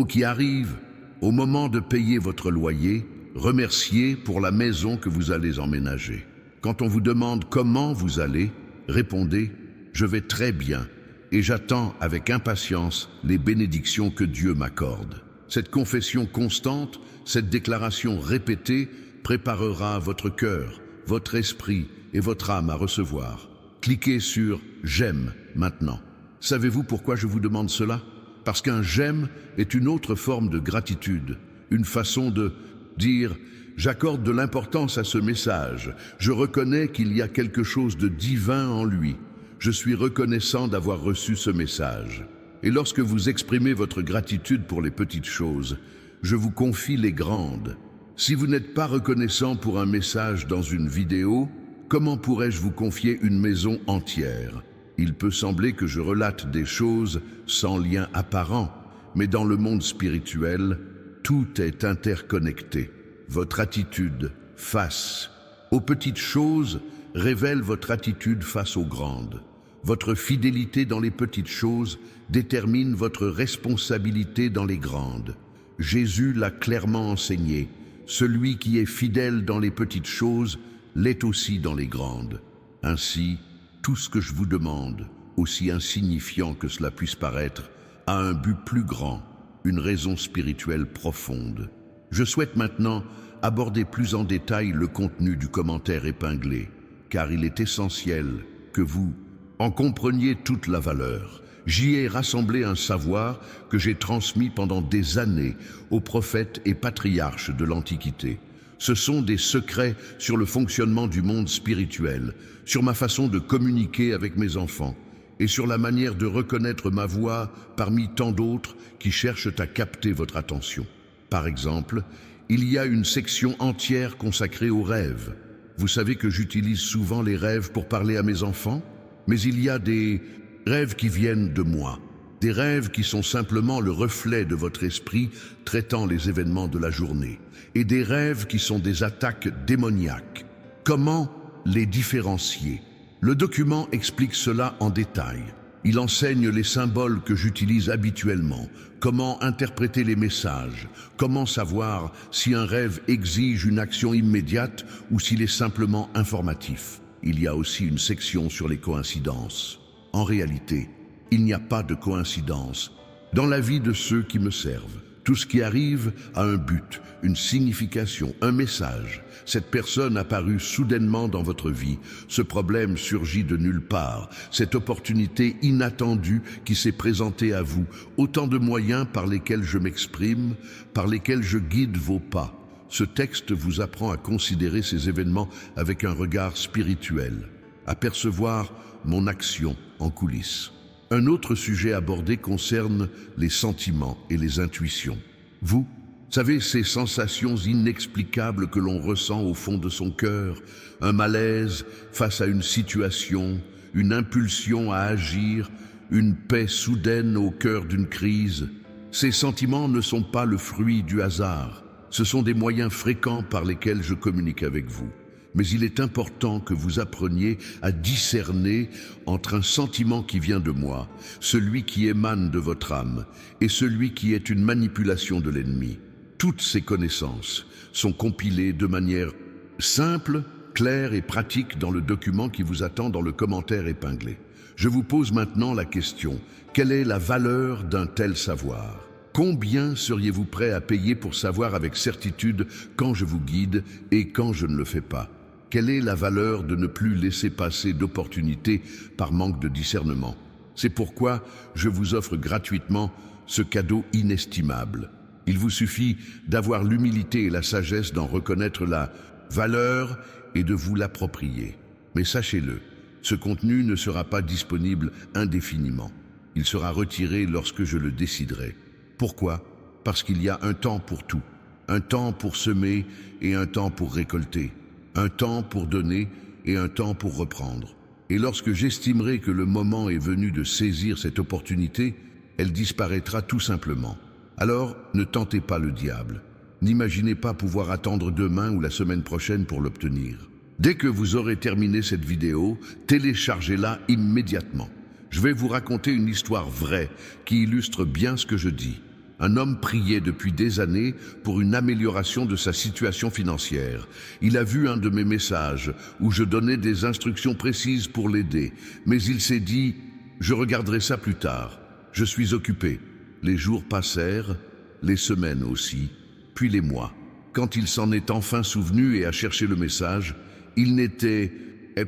Qui arrive, au moment de payer votre loyer, remerciez pour la maison que vous allez emménager. Quand on vous demande comment vous allez, répondez « Je vais très bien et j'attends avec impatience les bénédictions que Dieu m'accorde ». Cette confession constante, cette déclaration répétée préparera votre cœur, votre esprit et votre âme à recevoir. Cliquez sur « J'aime » maintenant. Savez-vous pourquoi je vous demande cela? Parce qu'un j'aime est une autre forme de gratitude, une façon de dire « J'accorde de l'importance à ce message, je reconnais qu'il y a quelque chose de divin en lui, je suis reconnaissant d'avoir reçu ce message. » Et lorsque vous exprimez votre gratitude pour les petites choses, je vous confie les grandes. Si vous n'êtes pas reconnaissant pour un message dans une vidéo, comment pourrais-je vous confier une maison entière? Il peut sembler que je relate des choses sans lien apparent, mais dans le monde spirituel, tout est interconnecté. Votre attitude face aux petites choses révèle votre attitude face aux grandes. Votre fidélité dans les petites choses détermine votre responsabilité dans les grandes. Jésus l'a clairement enseigné. Celui qui est fidèle dans les petites choses l'est aussi dans les grandes. Ainsi, tout ce que je vous demande, aussi insignifiant que cela puisse paraître, a un but plus grand, une raison spirituelle profonde. Je souhaite maintenant aborder plus en détail le contenu du commentaire épinglé, car il est essentiel que vous en compreniez toute la valeur. J'y ai rassemblé un savoir que j'ai transmis pendant des années aux prophètes et patriarches de l'Antiquité. Ce sont des secrets sur le fonctionnement du monde spirituel, sur ma façon de communiquer avec mes enfants et sur la manière de reconnaître ma voix parmi tant d'autres qui cherchent à capter votre attention. Par exemple, il y a une section entière consacrée aux rêves. Vous savez que j'utilise souvent les rêves pour parler à mes enfants, mais il y a des rêves qui viennent de moi, des rêves qui sont simplement le reflet de votre esprit traitant les événements de la journée, et des rêves qui sont des attaques démoniaques. Comment les différencier? Le document explique cela en détail. Il enseigne les symboles que j'utilise habituellement, comment interpréter les messages, comment savoir si un rêve exige une action immédiate ou s'il est simplement informatif. Il y a aussi une section sur les coïncidences. En réalité, il n'y a pas de coïncidence dans la vie de ceux qui me servent. Tout ce qui arrive a un but, une signification, un message. Cette personne apparue soudainement dans votre vie. Ce problème surgit de nulle part. Cette opportunité inattendue qui s'est présentée à vous. Autant de moyens par lesquels je m'exprime, par lesquels je guide vos pas. Ce texte vous apprend à considérer ces événements avec un regard spirituel, à percevoir mon action en coulisses. Un autre sujet abordé concerne les sentiments et les intuitions. Vous savez, ces sensations inexplicables que l'on ressent au fond de son cœur, un malaise face à une situation, une impulsion à agir, une paix soudaine au cœur d'une crise. Ces sentiments ne sont pas le fruit du hasard. Ce sont des moyens fréquents par lesquels je communique avec vous. Mais il est important que vous appreniez à discerner entre un sentiment qui vient de moi, celui qui émane de votre âme, et celui qui est une manipulation de l'ennemi. Toutes ces connaissances sont compilées de manière simple, claire et pratique dans le document qui vous attend dans le commentaire épinglé. Je vous pose maintenant la question, quelle est la valeur d'un tel savoir? Combien seriez-vous prêt à payer pour savoir avec certitude quand je vous guide et quand je ne le fais pas? Quelle est la valeur de ne plus laisser passer d'opportunités par manque de discernement? C'est pourquoi je vous offre gratuitement ce cadeau inestimable. Il vous suffit d'avoir l'humilité et la sagesse d'en reconnaître la valeur et de vous l'approprier. Mais sachez-le, ce contenu ne sera pas disponible indéfiniment. Il sera retiré lorsque je le déciderai. Pourquoi? Parce qu'il y a un temps pour tout. Un temps pour semer et un temps pour récolter. Un temps pour donner et un temps pour reprendre. Et lorsque j'estimerai que le moment est venu de saisir cette opportunité, elle disparaîtra tout simplement. Alors, ne tentez pas le diable. N'imaginez pas pouvoir attendre demain ou la semaine prochaine pour l'obtenir. Dès que vous aurez terminé cette vidéo, téléchargez-la immédiatement. Je vais vous raconter une histoire vraie qui illustre bien ce que je dis. Un homme priait depuis des années pour une amélioration de sa situation financière. Il a vu un de mes messages où je donnais des instructions précises pour l'aider, mais il s'est dit « Je regarderai ça plus tard. Je suis occupé ». Les jours passèrent, les semaines aussi, puis les mois. Quand il s'en est enfin souvenu et a cherché le message, il n'était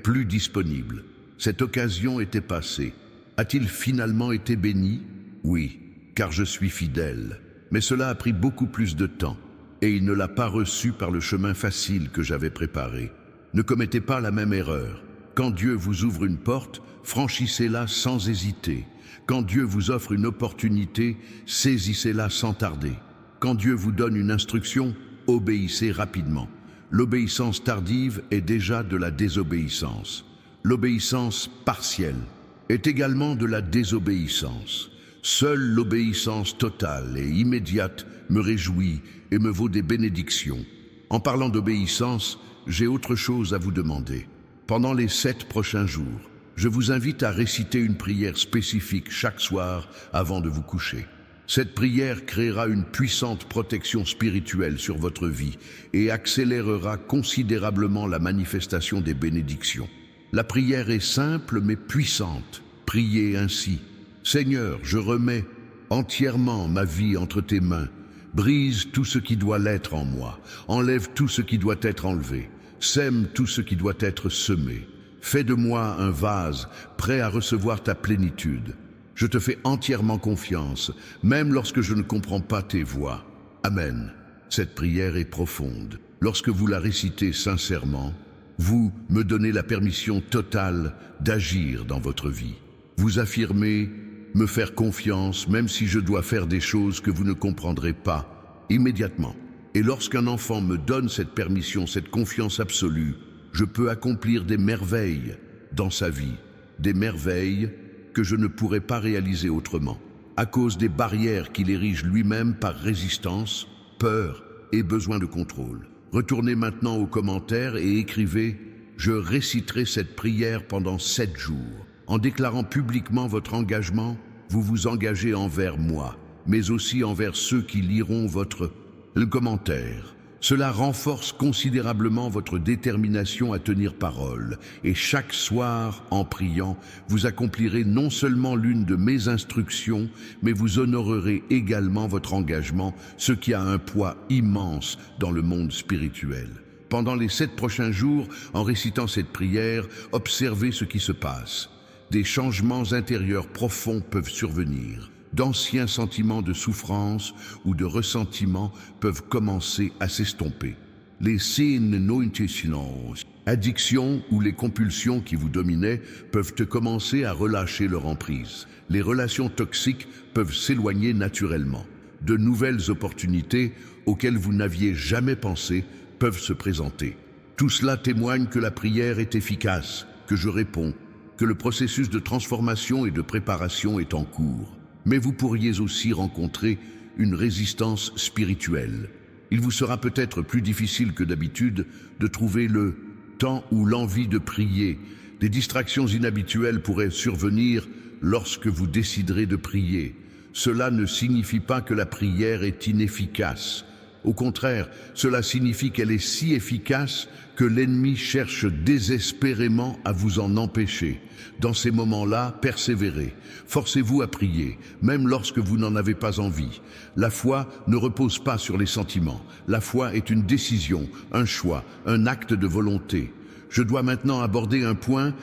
plus disponible. Cette occasion était passée. A-t-il finalement été béni? Oui, car je suis fidèle. Mais cela a pris beaucoup plus de temps, et il ne l'a pas reçu par le chemin facile que j'avais préparé. Ne commettez pas la même erreur. Quand Dieu vous ouvre une porte, franchissez-la sans hésiter. Quand Dieu vous offre une opportunité, saisissez-la sans tarder. Quand Dieu vous donne une instruction, obéissez rapidement. L'obéissance tardive est déjà de la désobéissance. L'obéissance partielle est également de la désobéissance. Seule l'obéissance totale et immédiate me réjouit et me vaut des bénédictions. En parlant d'obéissance, j'ai autre chose à vous demander. Pendant les 7 prochains jours, je vous invite à réciter une prière spécifique chaque soir avant de vous coucher. Cette prière créera une puissante protection spirituelle sur votre vie et accélérera considérablement la manifestation des bénédictions. La prière est simple mais puissante. Priez ainsi. Seigneur, je remets entièrement ma vie entre tes mains. Brise tout ce qui doit l'être en moi. Enlève tout ce qui doit être enlevé. Sème tout ce qui doit être semé. Fais de moi un vase prêt à recevoir ta plénitude. Je te fais entièrement confiance, même lorsque je ne comprends pas tes voies. Amen. Cette prière est profonde. Lorsque vous la récitez sincèrement, vous me donnez la permission totale d'agir dans votre vie. Vous affirmez me faire confiance, même si je dois faire des choses que vous ne comprendrez pas immédiatement. Et lorsqu'un enfant me donne cette permission, cette confiance absolue, je peux accomplir des merveilles dans sa vie, des merveilles que je ne pourrais pas réaliser autrement, à cause des barrières qu'il érige lui-même par résistance, peur et besoin de contrôle. Retournez maintenant aux commentaires et écrivez « Je réciterai cette prière pendant 7 jours ». En déclarant publiquement votre engagement, vous vous engagez envers moi, mais aussi envers ceux qui liront votre commentaire. Cela renforce considérablement votre détermination à tenir parole, et chaque soir, en priant, vous accomplirez non seulement l'une de mes instructions, mais vous honorerez également votre engagement, ce qui a un poids immense dans le monde spirituel. Pendant les 7 prochains jours, en récitant cette prière, observez ce qui se passe. Des changements intérieurs profonds peuvent survenir. D'anciens sentiments de souffrance ou de ressentiment peuvent commencer à s'estomper. Les signes non intentionnels, addictions ou les compulsions qui vous dominaient peuvent commencer à relâcher leur emprise. Les relations toxiques peuvent s'éloigner naturellement. De nouvelles opportunités auxquelles vous n'aviez jamais pensé peuvent se présenter. Tout cela témoigne que la prière est efficace, que je réponds, que le processus de transformation et de préparation est en cours. Mais vous pourriez aussi rencontrer une résistance spirituelle. Il vous sera peut-être plus difficile que d'habitude de trouver le temps ou l'envie de prier. Des distractions inhabituelles pourraient survenir lorsque vous déciderez de prier. Cela ne signifie pas que la prière est inefficace. Au contraire, cela signifie qu'elle est si efficace que l'ennemi cherche désespérément à vous en empêcher. Dans ces moments-là, persévérez. Forcez-vous à prier, même lorsque vous n'en avez pas envie. La foi ne repose pas sur les sentiments. La foi est une décision, un choix, un acte de volonté. Je dois maintenant aborder un point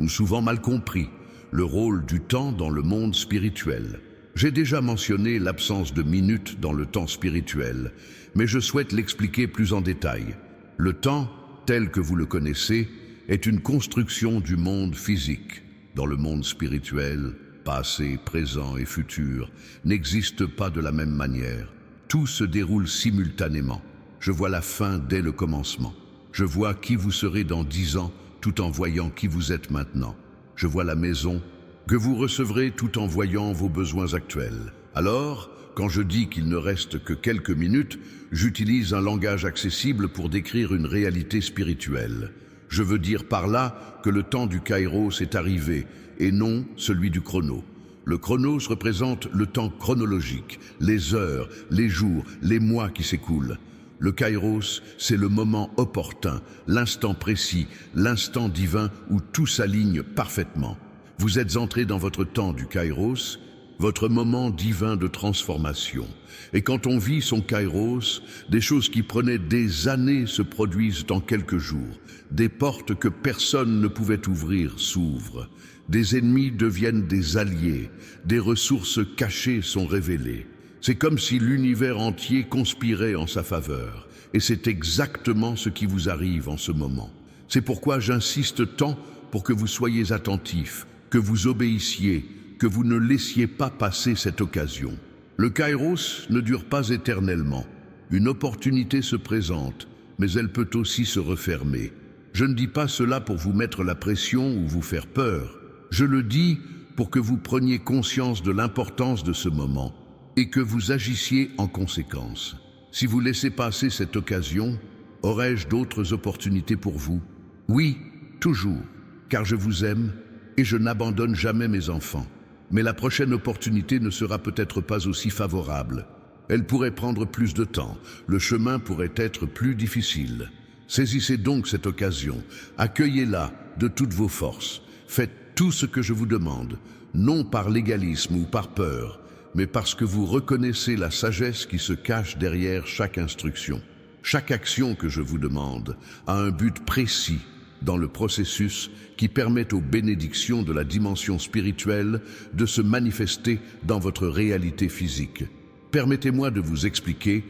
souvent mal compris, le rôle du temps dans le monde spirituel. J'ai déjà mentionné l'absence de minutes dans le temps spirituel, mais je souhaite l'expliquer plus en détail. Le temps, tel que vous le connaissez, est une construction du monde physique. Dans le monde spirituel, passé, présent et futur n'existent pas de la même manière. Tout se déroule simultanément. Je vois la fin dès le commencement. Je vois qui vous serez dans 10 ans tout en voyant qui vous êtes maintenant. je vois la maison, que vous recevrez tout en voyant vos besoins actuels. Alors, quand je dis qu'il ne reste que quelques minutes, j'utilise un langage accessible pour décrire une réalité spirituelle. Je veux dire par là que le temps du Kairos est arrivé, et non celui du chrono. Le chronos représente le temps chronologique, les heures, les jours, les mois qui s'écoulent. Le Kairos, c'est le moment opportun, l'instant précis, l'instant divin où tout s'aligne parfaitement. Vous êtes entré dans votre temps du Kairos, votre moment divin de transformation. Et quand on vit son Kairos, des choses qui prenaient des années se produisent en quelques jours. Des portes que personne ne pouvait ouvrir s'ouvrent. Des ennemis deviennent des alliés. Des ressources cachées sont révélées. C'est comme si l'univers entier conspirait en sa faveur. Et c'est exactement ce qui vous arrive en ce moment. C'est pourquoi j'insiste tant pour que vous soyez attentifs, que vous obéissiez, que vous ne laissiez pas passer cette occasion. Le Kairos ne dure pas éternellement. Une opportunité se présente, mais elle peut aussi se refermer. Je ne dis pas cela pour vous mettre la pression ou vous faire peur. Je le dis pour que vous preniez conscience de l'importance de ce moment et que vous agissiez en conséquence. Si vous laissez passer cette occasion, aurai-je d'autres opportunités pour vous? Oui, toujours, car je vous aime et je n'abandonne jamais mes enfants. Mais la prochaine opportunité ne sera peut-être pas aussi favorable. Elle pourrait prendre plus de temps, le chemin pourrait être plus difficile. Saisissez donc cette occasion, accueillez-la de toutes vos forces. Faites tout ce que je vous demande, non par légalisme ou par peur, mais parce que vous reconnaissez la sagesse qui se cache derrière chaque instruction. Chaque action que je vous demande a un but précis dans le processus qui permet aux bénédictions de la dimension spirituelle de se manifester dans votre réalité physique. Permettez-moi de vous expliquer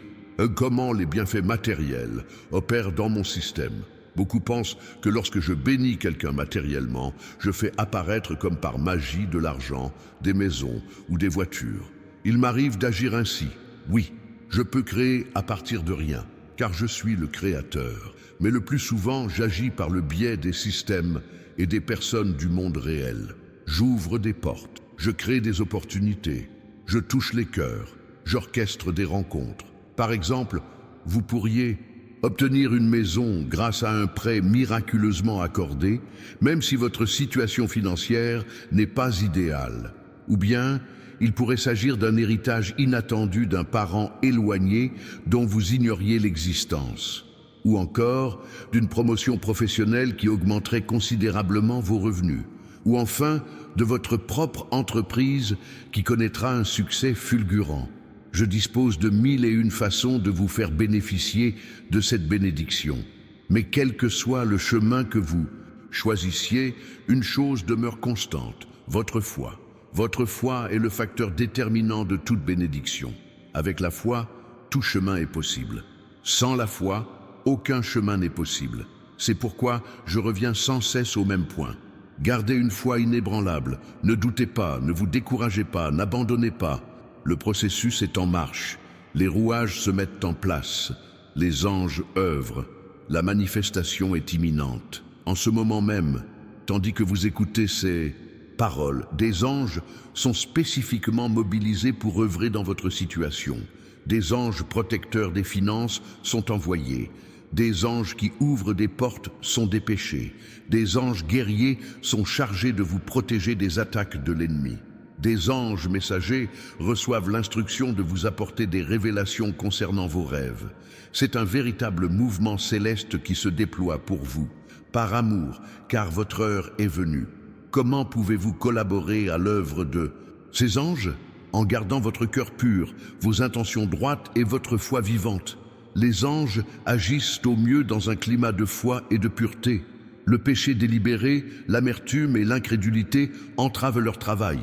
comment les bienfaits matériels opèrent dans mon système. Beaucoup pensent que lorsque je bénis quelqu'un matériellement, je fais apparaître comme par magie de l'argent, des maisons ou des voitures. Il m'arrive d'agir ainsi. Oui, je peux créer à partir de rien, car je suis le créateur. Mais le plus souvent, j'agis par le biais des systèmes et des personnes du monde réel. J'ouvre des portes, je crée des opportunités, je touche les cœurs, j'orchestre des rencontres. Par exemple, vous pourriez obtenir une maison grâce à un prêt miraculeusement accordé, même si votre situation financière n'est pas idéale. Ou bien, il pourrait s'agir d'un héritage inattendu d'un parent éloigné dont vous ignoriez l'existence. Ou encore d'une promotion professionnelle qui augmenterait considérablement vos revenus. Ou enfin, de votre propre entreprise qui connaîtra un succès fulgurant. Je dispose de 1001 façons de vous faire bénéficier de cette bénédiction. Mais quel que soit le chemin que vous choisissiez, une chose demeure constante, votre foi. Votre foi est le facteur déterminant de toute bénédiction. Avec la foi, tout chemin est possible. Sans la foi, aucun chemin n'est possible. C'est pourquoi je reviens sans cesse au même point. Gardez une foi inébranlable, ne doutez pas, ne vous découragez pas, n'abandonnez pas. Le processus est en marche, les rouages se mettent en place, les anges œuvrent, la manifestation est imminente. En ce moment même, tandis que vous écoutez ces paroles, des anges sont spécifiquement mobilisés pour œuvrer dans votre situation. Des anges protecteurs des finances sont envoyés. Des anges qui ouvrent des portes sont dépêchés. Des anges guerriers sont chargés de vous protéger des attaques de l'ennemi. Des anges messagers reçoivent l'instruction de vous apporter des révélations concernant vos rêves. C'est un véritable mouvement céleste qui se déploie pour vous, par amour, car votre heure est venue. Comment pouvez-vous collaborer à l'œuvre de ces anges? En gardant votre cœur pur, vos intentions droites et votre foi vivante. Les anges agissent au mieux dans un climat de foi et de pureté. Le péché délibéré, l'amertume et l'incrédulité entravent leur travail.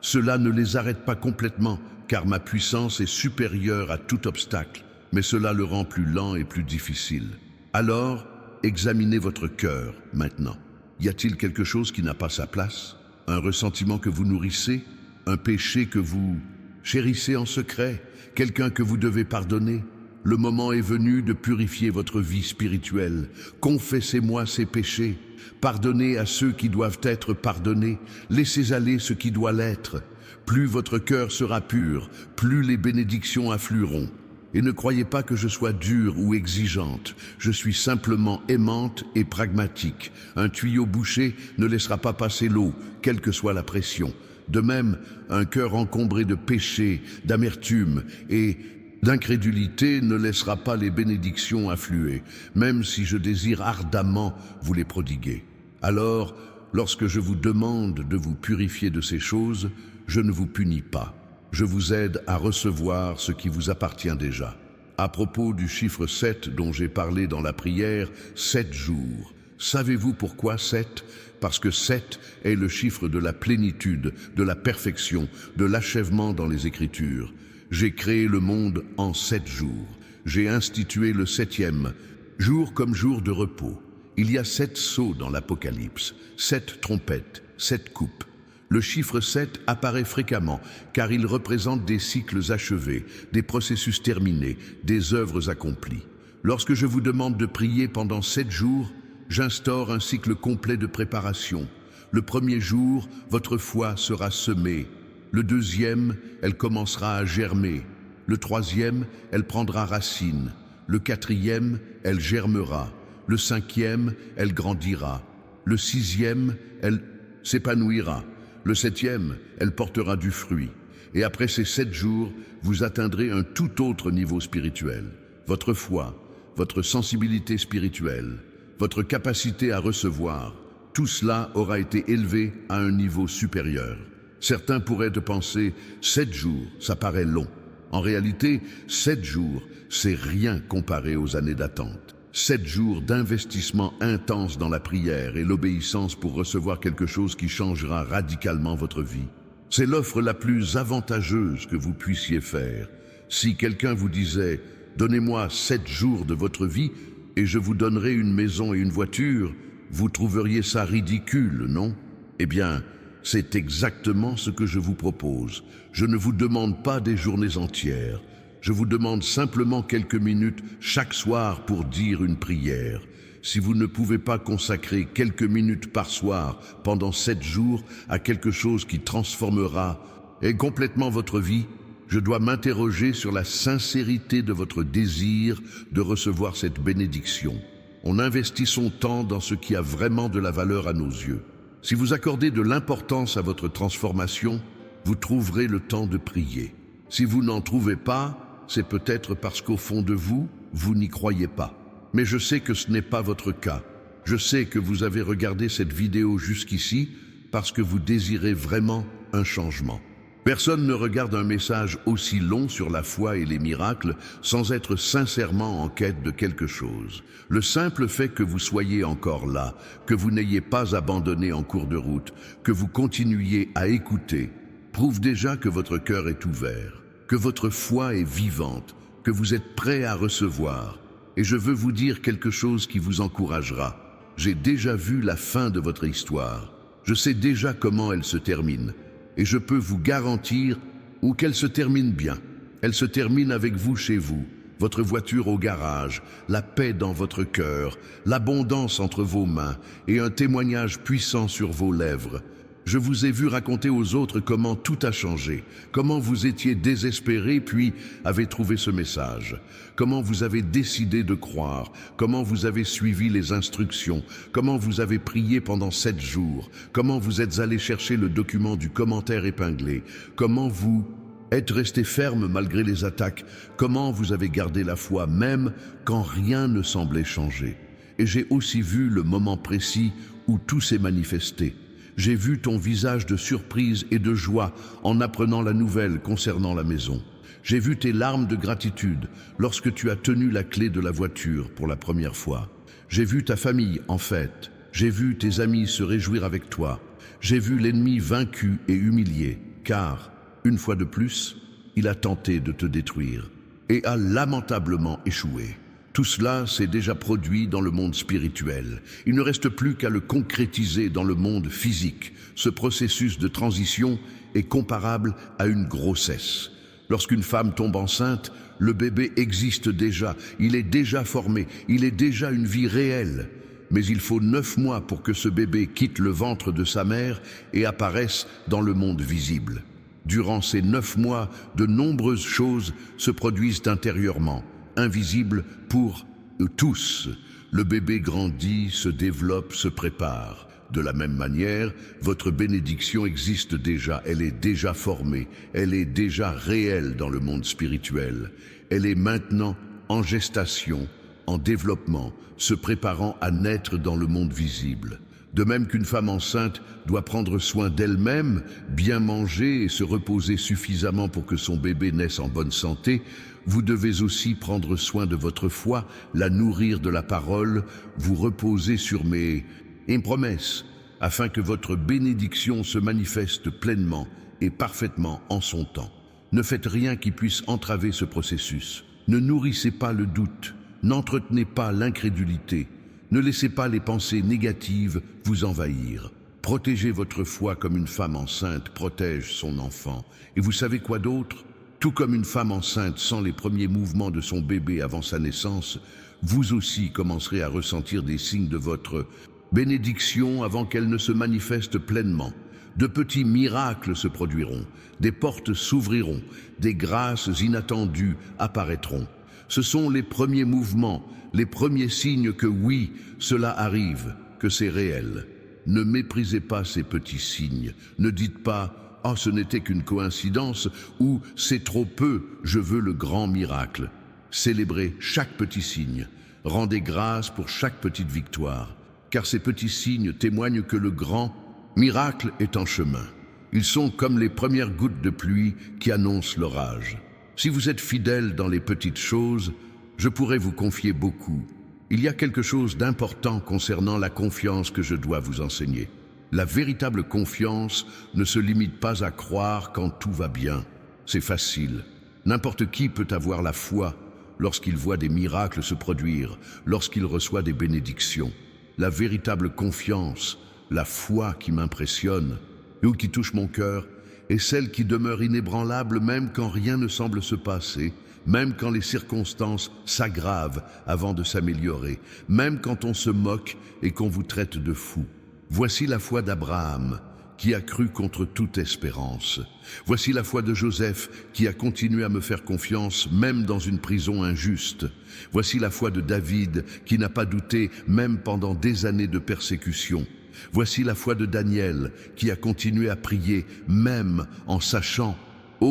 Cela ne les arrête pas complètement, car ma puissance est supérieure à tout obstacle, mais cela le rend plus lent et plus difficile. Alors, examinez votre cœur maintenant. Y a-t-il quelque chose qui n'a pas sa place? Un ressentiment que vous nourrissez? Un péché que vous chérissez en secret? Quelqu'un que vous devez pardonner? Le moment est venu de purifier votre vie spirituelle. Confessez-moi ces péchés. Pardonnez à ceux qui doivent être pardonnés. Laissez aller ce qui doit l'être. Plus votre cœur sera pur, plus les bénédictions afflueront. Et ne croyez pas que je sois dure ou exigeante. Je suis simplement aimante et pragmatique. Un tuyau bouché ne laissera pas passer l'eau, quelle que soit la pression. De même, un cœur encombré de péché, d'amertume et d'incrédulité ne laissera pas les bénédictions affluer, même si je désire ardemment vous les prodiguer. Alors, lorsque je vous demande de vous purifier de ces choses, je ne vous punis pas. Je vous aide à recevoir ce qui vous appartient déjà. À propos du chiffre 7 dont j'ai parlé dans la prière, 7 jours. Savez-vous pourquoi 7? Parce que 7 est le chiffre de la plénitude, de la perfection, de l'achèvement dans les Écritures. J'ai créé le monde en 7 jours. J'ai institué le 7e, jour comme jour de repos. Il y a 7 sceaux dans l'Apocalypse, 7 trompettes, 7 coupes. Le chiffre 7 apparaît fréquemment car il représente des cycles achevés, des processus terminés, des œuvres accomplies. Lorsque je vous demande de prier pendant 7 jours, j'instaure un cycle complet de préparation. Le premier jour, votre foi sera semée. Le deuxième, elle commencera à germer. Le troisième, elle prendra racine. Le quatrième, elle germera. Le cinquième, elle grandira. Le sixième, elle s'épanouira. Le septième, elle portera du fruit. Et après ces 7 jours, vous atteindrez un tout autre niveau spirituel. Votre foi, votre sensibilité spirituelle, votre capacité à recevoir, tout cela aura été élevé à un niveau supérieur. Certains pourraient penser, 7 jours, ça paraît long. En réalité, 7 jours, c'est rien comparé aux années d'attente. 7 jours d'investissement intense dans la prière et l'obéissance pour recevoir quelque chose qui changera radicalement votre vie. C'est l'offre la plus avantageuse que vous puissiez faire. Si quelqu'un vous disait « Donnez-moi 7 jours de votre vie et je vous donnerai une maison et une voiture », vous trouveriez ça ridicule, non? Eh bien, c'est exactement ce que je vous propose. Je ne vous demande pas des journées entières. Je vous demande simplement quelques minutes chaque soir pour dire une prière. Si vous ne pouvez pas consacrer quelques minutes par soir pendant 7 jours à quelque chose qui transformera complètement votre vie, je dois m'interroger sur la sincérité de votre désir de recevoir cette bénédiction. On investit son temps dans ce qui a vraiment de la valeur à nos yeux. Si vous accordez de l'importance à votre transformation, vous trouverez le temps de prier. Si vous n'en trouvez pas, c'est peut-être parce qu'au fond de vous, vous n'y croyez pas. Mais je sais que ce n'est pas votre cas. Je sais que vous avez regardé cette vidéo jusqu'ici parce que vous désirez vraiment un changement. Personne ne regarde un message aussi long sur la foi et les miracles sans être sincèrement en quête de quelque chose. Le simple fait que vous soyez encore là, que vous n'ayez pas abandonné en cours de route, que vous continuiez à écouter, prouve déjà que votre cœur est ouvert, que votre foi est vivante, que vous êtes prêt à recevoir. Et je veux vous dire quelque chose qui vous encouragera. J'ai déjà vu la fin de votre histoire. Je sais déjà comment elle se termine. Et je peux vous garantir qu'elle se termine bien. Elle se termine avec vous chez vous, votre voiture au garage, la paix dans votre cœur, l'abondance entre vos mains et un témoignage puissant sur vos lèvres. Je vous ai vu raconter aux autres comment tout a changé, comment vous étiez désespéré puis avez trouvé ce message, comment vous avez décidé de croire, comment vous avez suivi les instructions, comment vous avez prié pendant 7 jours, comment vous êtes allé chercher le document du commentaire épinglé, comment vous êtes resté ferme malgré les attaques, comment vous avez gardé la foi même quand rien ne semblait changer. Et j'ai aussi vu le moment précis où tout s'est manifesté. J'ai vu ton visage de surprise et de joie en apprenant la nouvelle concernant la maison. J'ai vu tes larmes de gratitude lorsque tu as tenu la clé de la voiture pour la première fois. J'ai vu ta famille en fête. J'ai vu tes amis se réjouir avec toi. J'ai vu l'ennemi vaincu et humilié, car, une fois de plus, il a tenté de te détruire et a lamentablement échoué. Tout cela s'est déjà produit dans le monde spirituel. Il ne reste plus qu'à le concrétiser dans le monde physique. Ce processus de transition est comparable à une grossesse. Lorsqu'une femme tombe enceinte, le bébé existe déjà, il est déjà formé, il est déjà une vie réelle. Mais il faut 9 mois pour que ce bébé quitte le ventre de sa mère et apparaisse dans le monde visible. Durant ces 9 mois, de nombreuses choses se produisent intérieurement, invisibles pour tous. Le bébé grandit, se développe, se prépare. De la même manière, votre bénédiction existe déjà, elle est déjà formée, elle est déjà réelle dans le monde spirituel. Elle est maintenant en gestation, en développement, se préparant à naître dans le monde visible. De même qu'une femme enceinte doit prendre soin d'elle-même, bien manger et se reposer suffisamment pour que son bébé naisse en bonne santé, vous devez aussi prendre soin de votre foi, la nourrir de la parole, vous reposer sur mes promesses, afin que votre bénédiction se manifeste pleinement et parfaitement en son temps. Ne faites rien qui puisse entraver ce processus. Ne nourrissez pas le doute, n'entretenez pas l'incrédulité, ne laissez pas les pensées négatives vous envahir. Protégez votre foi comme une femme enceinte protège son enfant. Et vous savez quoi d'autre? Tout comme une femme enceinte sent les premiers mouvements de son bébé avant sa naissance, vous aussi commencerez à ressentir des signes de votre bénédiction avant qu'elle ne se manifeste pleinement. De petits miracles se produiront, des portes s'ouvriront, des grâces inattendues apparaîtront. Ce sont les premiers mouvements, les premiers signes que oui, cela arrive, que c'est réel. Ne méprisez pas ces petits signes. Ne dites pas « Oh, ce n'était qu'une coïncidence » ou « C'est trop peu, je veux le grand miracle ». Célébrez chaque petit signe. Rendez grâce pour chaque petite victoire. Car ces petits signes témoignent que le grand miracle est en chemin. Ils sont comme les premières gouttes de pluie qui annoncent l'orage. Si vous êtes fidèle dans les petites choses, je pourrais vous confier beaucoup. Il y a quelque chose d'important concernant la confiance que je dois vous enseigner. La véritable confiance ne se limite pas à croire quand tout va bien. C'est facile. N'importe qui peut avoir la foi lorsqu'il voit des miracles se produire, lorsqu'il reçoit des bénédictions. La véritable confiance, la foi qui m'impressionne ou qui touche mon cœur, est celle qui demeure inébranlable même quand rien ne semble se passer, même quand les circonstances s'aggravent avant de s'améliorer, même quand on se moque et qu'on vous traite de fou. Voici la foi d'Abraham, qui a cru contre toute espérance. Voici la foi de Joseph, qui a continué à me faire confiance, même dans une prison injuste. Voici la foi de David, qui n'a pas douté, même pendant des années de persécution. Voici la foi de Daniel, qui a continué à prier, même en sachant,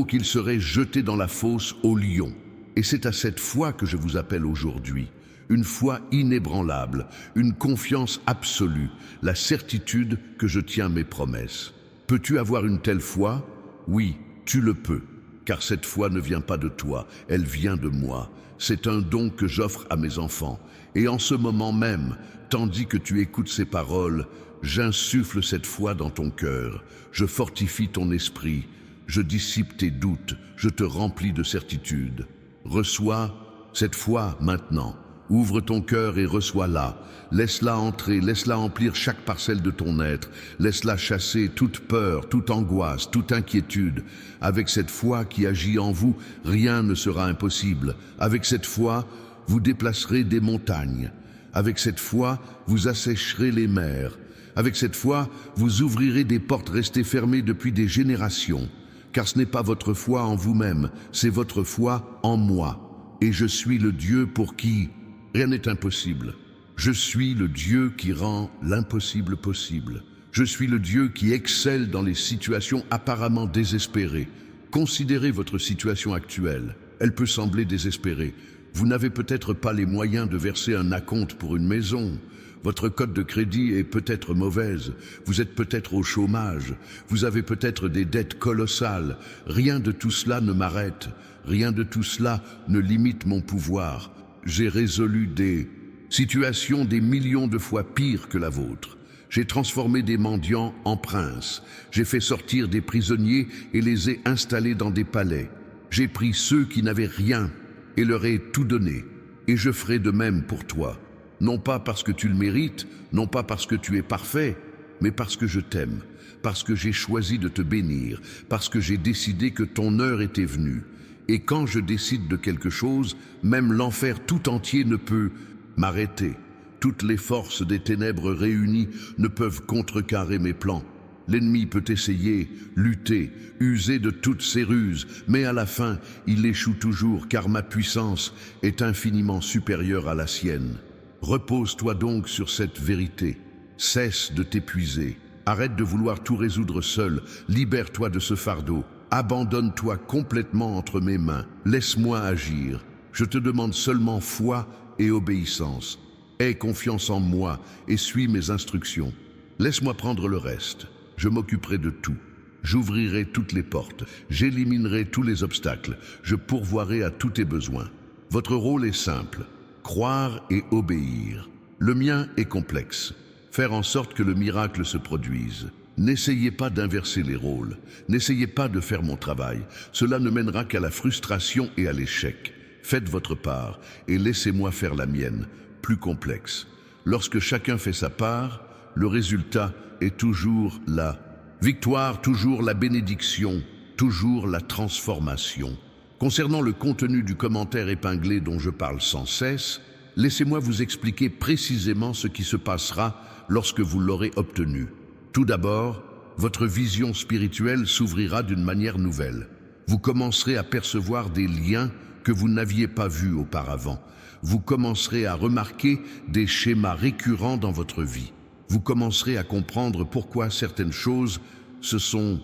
qu'il serait jeté dans la fosse aux lions. Et c'est à cette foi que je vous appelle aujourd'hui. Une foi inébranlable, une confiance absolue, la certitude que je tiens mes promesses. Peux-tu avoir une telle foi? Oui, tu le peux, car cette foi ne vient pas de toi, elle vient de moi. C'est un don que j'offre à mes enfants. Et en ce moment même, tandis que tu écoutes ces paroles, j'insuffle cette foi dans ton cœur, je fortifie ton esprit, je dissipe tes doutes, je te remplis de certitude. Reçois cette foi maintenant. Ouvre ton cœur et reçois-la. Laisse-la entrer, laisse-la emplir chaque parcelle de ton être. Laisse-la chasser toute peur, toute angoisse, toute inquiétude. Avec cette foi qui agit en vous, rien ne sera impossible. Avec cette foi, vous déplacerez des montagnes. Avec cette foi, vous assécherez les mers. Avec cette foi, vous ouvrirez des portes restées fermées depuis des générations. Car ce n'est pas votre foi en vous-même, c'est votre foi en moi. Et je suis le Dieu pour qui rien n'est impossible. Je suis le Dieu qui rend l'impossible possible. Je suis le Dieu qui excelle dans les situations apparemment désespérées. Considérez votre situation actuelle. Elle peut sembler désespérée. Vous n'avez peut-être pas les moyens de verser un acompte pour une maison. Votre cote de crédit est peut-être mauvaise. Vous êtes peut-être au chômage. Vous avez peut-être des dettes colossales. Rien de tout cela ne m'arrête. Rien de tout cela ne limite mon pouvoir. J'ai résolu des situations des millions de fois pires que la vôtre. J'ai transformé des mendiants en princes. J'ai fait sortir des prisonniers et les ai installés dans des palais. J'ai pris ceux qui n'avaient rien et leur ai tout donné. Et je ferai de même pour toi. Non pas parce que tu le mérites, non pas parce que tu es parfait, mais parce que je t'aime, parce que j'ai choisi de te bénir, parce que j'ai décidé que ton heure était venue. Et quand je décide de quelque chose, même l'enfer tout entier ne peut m'arrêter. Toutes les forces des ténèbres réunies ne peuvent contrecarrer mes plans. L'ennemi peut essayer, lutter, user de toutes ses ruses, mais à la fin, il échoue toujours car ma puissance est infiniment supérieure à la sienne. Repose-toi donc sur cette vérité. Cesse de t'épuiser. Arrête de vouloir tout résoudre seul. Libère-toi de ce fardeau. Abandonne-toi complètement entre mes mains. Laisse-moi agir. Je te demande seulement foi et obéissance. Aie confiance en moi et suis mes instructions. Laisse-moi prendre le reste. Je m'occuperai de tout. J'ouvrirai toutes les portes. J'éliminerai tous les obstacles. Je pourvoirai à tous tes besoins. Votre rôle est simple. Croire et obéir. Le mien est complexe. Faire en sorte que le miracle se produise. N'essayez pas d'inverser les rôles. N'essayez pas de faire mon travail. Cela ne mènera qu'à la frustration et à l'échec. Faites votre part et laissez-moi faire la mienne, plus complexe. Lorsque chacun fait sa part, le résultat est toujours la victoire, toujours la bénédiction, toujours la transformation. Concernant le contenu du commentaire épinglé dont je parle sans cesse, laissez-moi vous expliquer précisément ce qui se passera lorsque vous l'aurez obtenu. Tout d'abord, votre vision spirituelle s'ouvrira d'une manière nouvelle. Vous commencerez à percevoir des liens que vous n'aviez pas vus auparavant. Vous commencerez à remarquer des schémas récurrents dans votre vie. Vous commencerez à comprendre pourquoi certaines choses se sont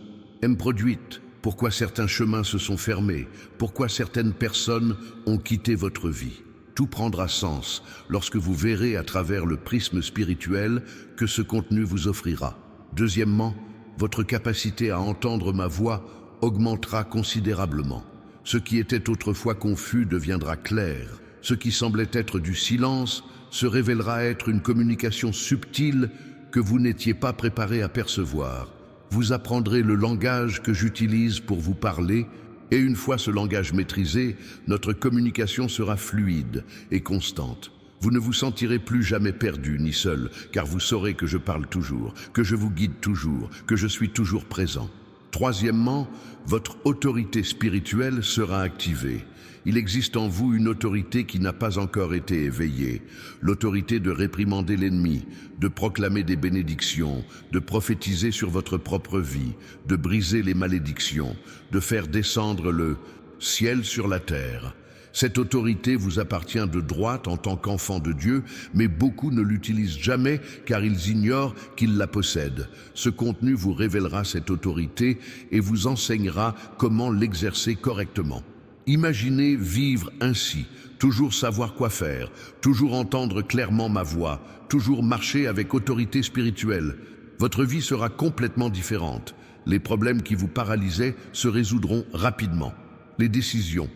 produites, pourquoi certains chemins se sont fermés, pourquoi certaines personnes ont quitté votre vie. Tout prendra sens lorsque vous verrez à travers le prisme spirituel que ce contenu vous offrira. Deuxièmement, votre capacité à entendre ma voix augmentera considérablement. Ce qui était autrefois confus deviendra clair. Ce qui semblait être du silence se révélera être une communication subtile que vous n'étiez pas préparé à percevoir. Vous apprendrez le langage que j'utilise pour vous parler, et une fois ce langage maîtrisé, notre communication sera fluide et constante. Vous ne vous sentirez plus jamais perdu ni seul, car vous saurez que je parle toujours, que je vous guide toujours, que je suis toujours présent. Troisièmement, votre autorité spirituelle sera activée. Il existe en vous une autorité qui n'a pas encore été éveillée, l'autorité de réprimander l'ennemi, de proclamer des bénédictions, de prophétiser sur votre propre vie, de briser les malédictions, de faire descendre le ciel sur la terre. Cette autorité vous appartient de droit en tant qu'enfant de Dieu, mais beaucoup ne l'utilisent jamais car ils ignorent qu'ils la possèdent. Ce contenu vous révélera cette autorité et vous enseignera comment l'exercer correctement. Imaginez vivre ainsi, toujours savoir quoi faire, toujours entendre clairement ma voix, toujours marcher avec autorité spirituelle. Votre vie sera complètement différente. Les problèmes qui vous paralysaient se résoudront rapidement. Les décisions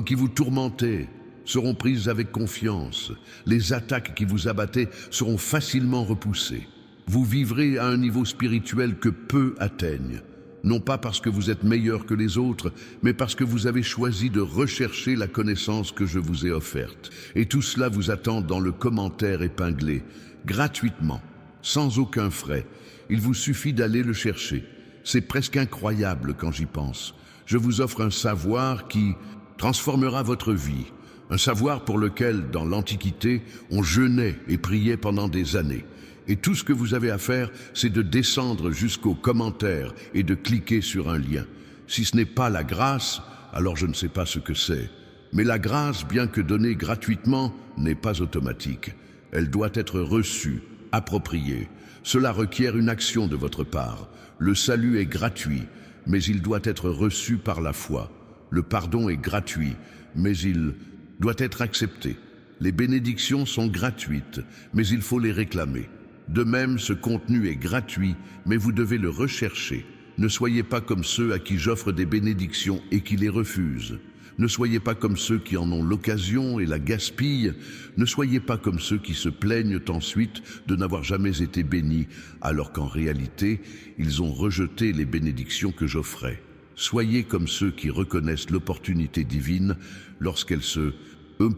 qui vous tourmentaient seront prises avec confiance. Les attaques qui vous abattaient seront facilement repoussées. Vous vivrez à un niveau spirituel que peu atteignent. Non pas parce que vous êtes meilleur que les autres, mais parce que vous avez choisi de rechercher la connaissance que je vous ai offerte. Et tout cela vous attend dans le commentaire épinglé, gratuitement, sans aucun frais. Il vous suffit d'aller le chercher. C'est presque incroyable quand j'y pense. Je vous offre un savoir qui transformera votre vie. Un savoir pour lequel, dans l'Antiquité, on jeûnait et priait pendant des années. Et tout ce que vous avez à faire, c'est de descendre jusqu'au commentaire et de cliquer sur un lien. Si ce n'est pas la grâce, alors je ne sais pas ce que c'est. Mais la grâce, bien que donnée gratuitement, n'est pas automatique. Elle doit être reçue, appropriée. Cela requiert une action de votre part. Le salut est gratuit, mais il doit être reçu par la foi. Le pardon est gratuit, mais il doit être accepté. Les bénédictions sont gratuites, mais il faut les réclamer. De même, ce contenu est gratuit, mais vous devez le rechercher. Ne soyez pas comme ceux à qui j'offre des bénédictions et qui les refusent. Ne soyez pas comme ceux qui en ont l'occasion et la gaspillent. Ne soyez pas comme ceux qui se plaignent ensuite de n'avoir jamais été bénis, alors qu'en réalité, ils ont rejeté les bénédictions que j'offrais. Soyez comme ceux qui reconnaissent l'opportunité divine lorsqu'elle se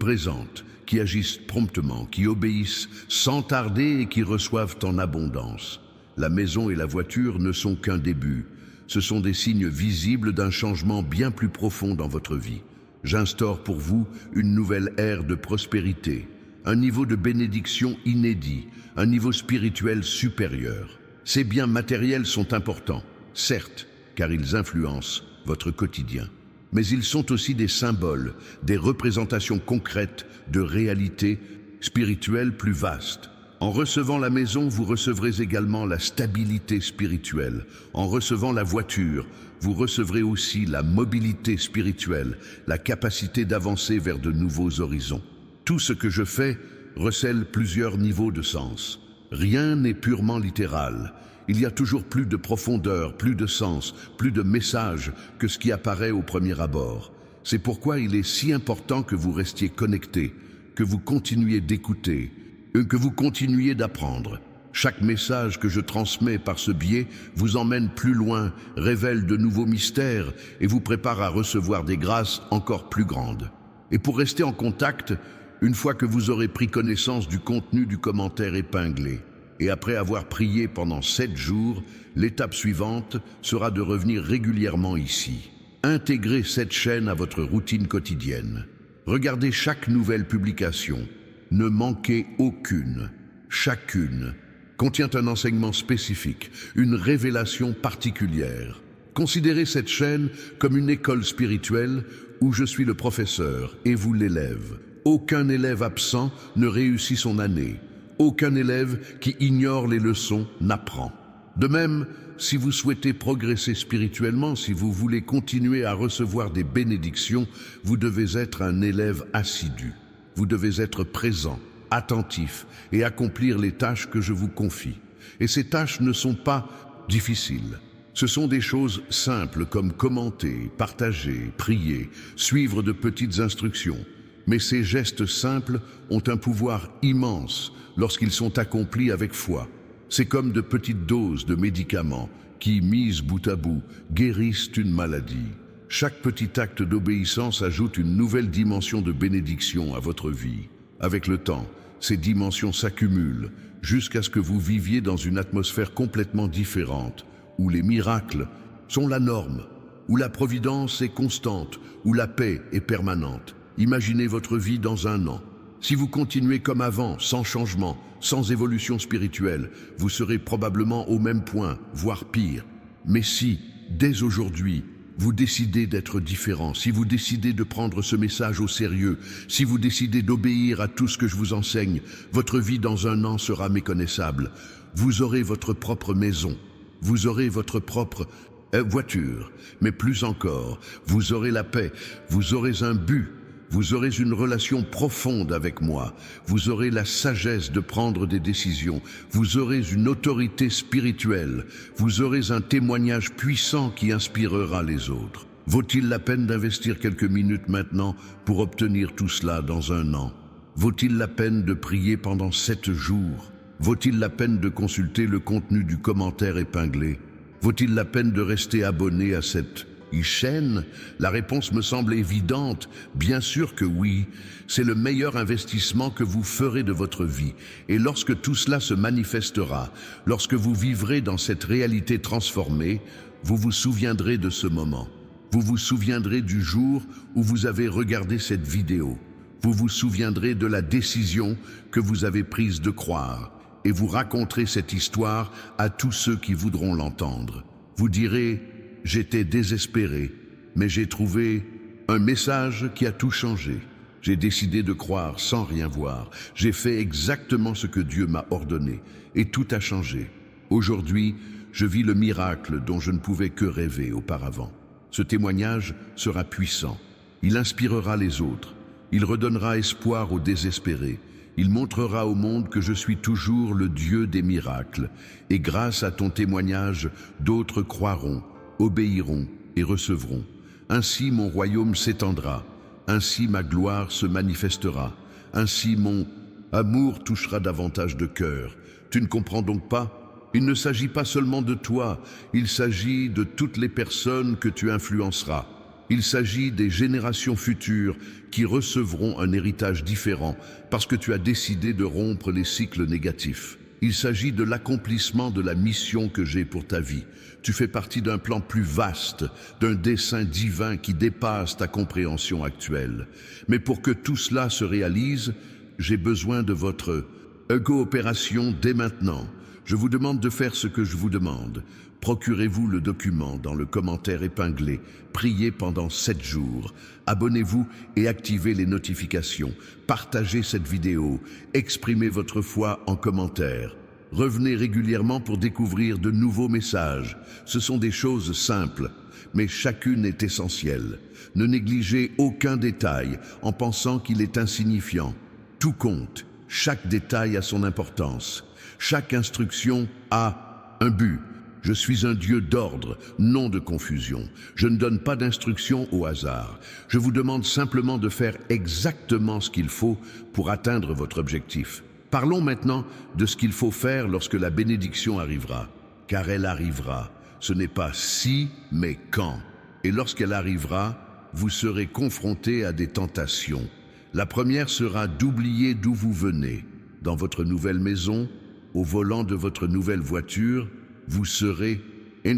présente, qui agissent promptement, qui obéissent sans tarder et qui reçoivent en abondance. La maison et la voiture ne sont qu'un début. Ce sont des signes visibles d'un changement bien plus profond dans votre vie. J'instaure pour vous une nouvelle ère de prospérité, un niveau de bénédiction inédit, un niveau spirituel supérieur. Ces biens matériels sont importants, certes, car ils influencent votre quotidien. Mais ils sont aussi des symboles, des représentations concrètes de réalités spirituelles plus vastes. En recevant la maison, vous recevrez également la stabilité spirituelle. En recevant la voiture, vous recevrez aussi la mobilité spirituelle, la capacité d'avancer vers de nouveaux horizons. Tout ce que je fais recèle plusieurs niveaux de sens. Rien n'est purement littéral. Il y a toujours plus de profondeur, plus de sens, plus de message que ce qui apparaît au premier abord. C'est pourquoi il est si important que vous restiez connectés, que vous continuiez d'écouter, que vous continuiez d'apprendre. Chaque message que je transmets par ce biais vous emmène plus loin, révèle de nouveaux mystères et vous prépare à recevoir des grâces encore plus grandes. Et pour rester en contact, une fois que vous aurez pris connaissance du contenu du commentaire épinglé, et après avoir prié pendant 7 jours, l'étape suivante sera de revenir régulièrement ici. Intégrez cette chaîne à votre routine quotidienne. Regardez chaque nouvelle publication. Ne manquez aucune. Chacune contient un enseignement spécifique, une révélation particulière. Considérez cette chaîne comme une école spirituelle où je suis le professeur et vous l'élève. Aucun élève absent ne réussit son année. Aucun élève qui ignore les leçons n'apprend. De même, si vous souhaitez progresser spirituellement, si vous voulez continuer à recevoir des bénédictions, vous devez être un élève assidu. Vous devez être présent, attentif et accomplir les tâches que je vous confie. Et ces tâches ne sont pas difficiles. Ce sont des choses simples comme commenter, partager, prier, suivre de petites instructions. Mais ces gestes simples ont un pouvoir immense lorsqu'ils sont accomplis avec foi. C'est comme de petites doses de médicaments qui, mises bout à bout, guérissent une maladie. Chaque petit acte d'obéissance ajoute une nouvelle dimension de bénédiction à votre vie. Avec le temps, ces dimensions s'accumulent jusqu'à ce que vous viviez dans une atmosphère complètement différente, où les miracles sont la norme, où la providence est constante, où la paix est permanente. Imaginez votre vie dans 1 an. Si vous continuez comme avant, sans changement, sans évolution spirituelle, vous serez probablement au même point, voire pire. Mais si, dès aujourd'hui, vous décidez d'être différent, si vous décidez de prendre ce message au sérieux, si vous décidez d'obéir à tout ce que je vous enseigne, votre vie dans 1 an sera méconnaissable. Vous aurez votre propre maison, vous aurez votre propre voiture, mais plus encore, vous aurez la paix, vous aurez un but. Vous aurez une relation profonde avec moi. Vous aurez la sagesse de prendre des décisions. Vous aurez une autorité spirituelle. Vous aurez un témoignage puissant qui inspirera les autres. Vaut-il la peine d'investir quelques minutes maintenant pour obtenir tout cela dans 1 an? Vaut-il la peine de prier pendant 7 jours? Vaut-il la peine de consulter le contenu du commentaire épinglé? Vaut-il la peine de rester abonné à cette chaîne? La réponse me semble évidente. Bien sûr que oui. C'est le meilleur investissement que vous ferez de votre vie. Et lorsque tout cela se manifestera, lorsque vous vivrez dans cette réalité transformée, vous vous souviendrez de ce moment. Vous vous souviendrez du jour où vous avez regardé cette vidéo. Vous vous souviendrez de la décision que vous avez prise de croire. Et vous raconterez cette histoire à tous ceux qui voudront l'entendre. Vous direz: j'étais désespéré, mais j'ai trouvé un message qui a tout changé. J'ai décidé de croire sans rien voir. J'ai fait exactement ce que Dieu m'a ordonné et tout a changé. Aujourd'hui, je vis le miracle dont je ne pouvais que rêver auparavant. Ce témoignage sera puissant. Il inspirera les autres. Il redonnera espoir aux désespérés. Il montrera au monde que je suis toujours le Dieu des miracles. Et grâce à ton témoignage, d'autres croiront, obéiront et recevront. Ainsi mon royaume s'étendra, ainsi ma gloire se manifestera, ainsi mon amour touchera davantage de cœurs. Tu ne comprends donc pas? Il ne s'agit pas seulement de toi, il s'agit de toutes les personnes que tu influenceras. Il s'agit des générations futures qui recevront un héritage différent parce que tu as décidé de rompre les cycles négatifs. Il s'agit de l'accomplissement de la mission que j'ai pour ta vie. Tu fais partie d'un plan plus vaste, d'un dessein divin qui dépasse ta compréhension actuelle. Mais pour que tout cela se réalise, j'ai besoin de votre coopération dès maintenant. Je vous demande de faire ce que je vous demande. Procurez-vous le document dans le commentaire épinglé. Priez pendant 7 jours. Abonnez-vous et activez les notifications. Partagez cette vidéo. Exprimez votre foi en commentaire. Revenez régulièrement pour découvrir de nouveaux messages. Ce sont des choses simples, mais chacune est essentielle. Ne négligez aucun détail en pensant qu'il est insignifiant. Tout compte. Chaque détail a son importance. Chaque instruction a un but. Je suis un Dieu d'ordre, non de confusion. Je ne donne pas d'instructions au hasard. Je vous demande simplement de faire exactement ce qu'il faut pour atteindre votre objectif. Parlons maintenant de ce qu'il faut faire lorsque la bénédiction arrivera. Car elle arrivera. Ce n'est pas si, mais quand. Et lorsqu'elle arrivera, vous serez confrontés à des tentations. La première sera d'oublier d'où vous venez. Dans votre nouvelle maison, au volant de votre nouvelle voiture, vous serez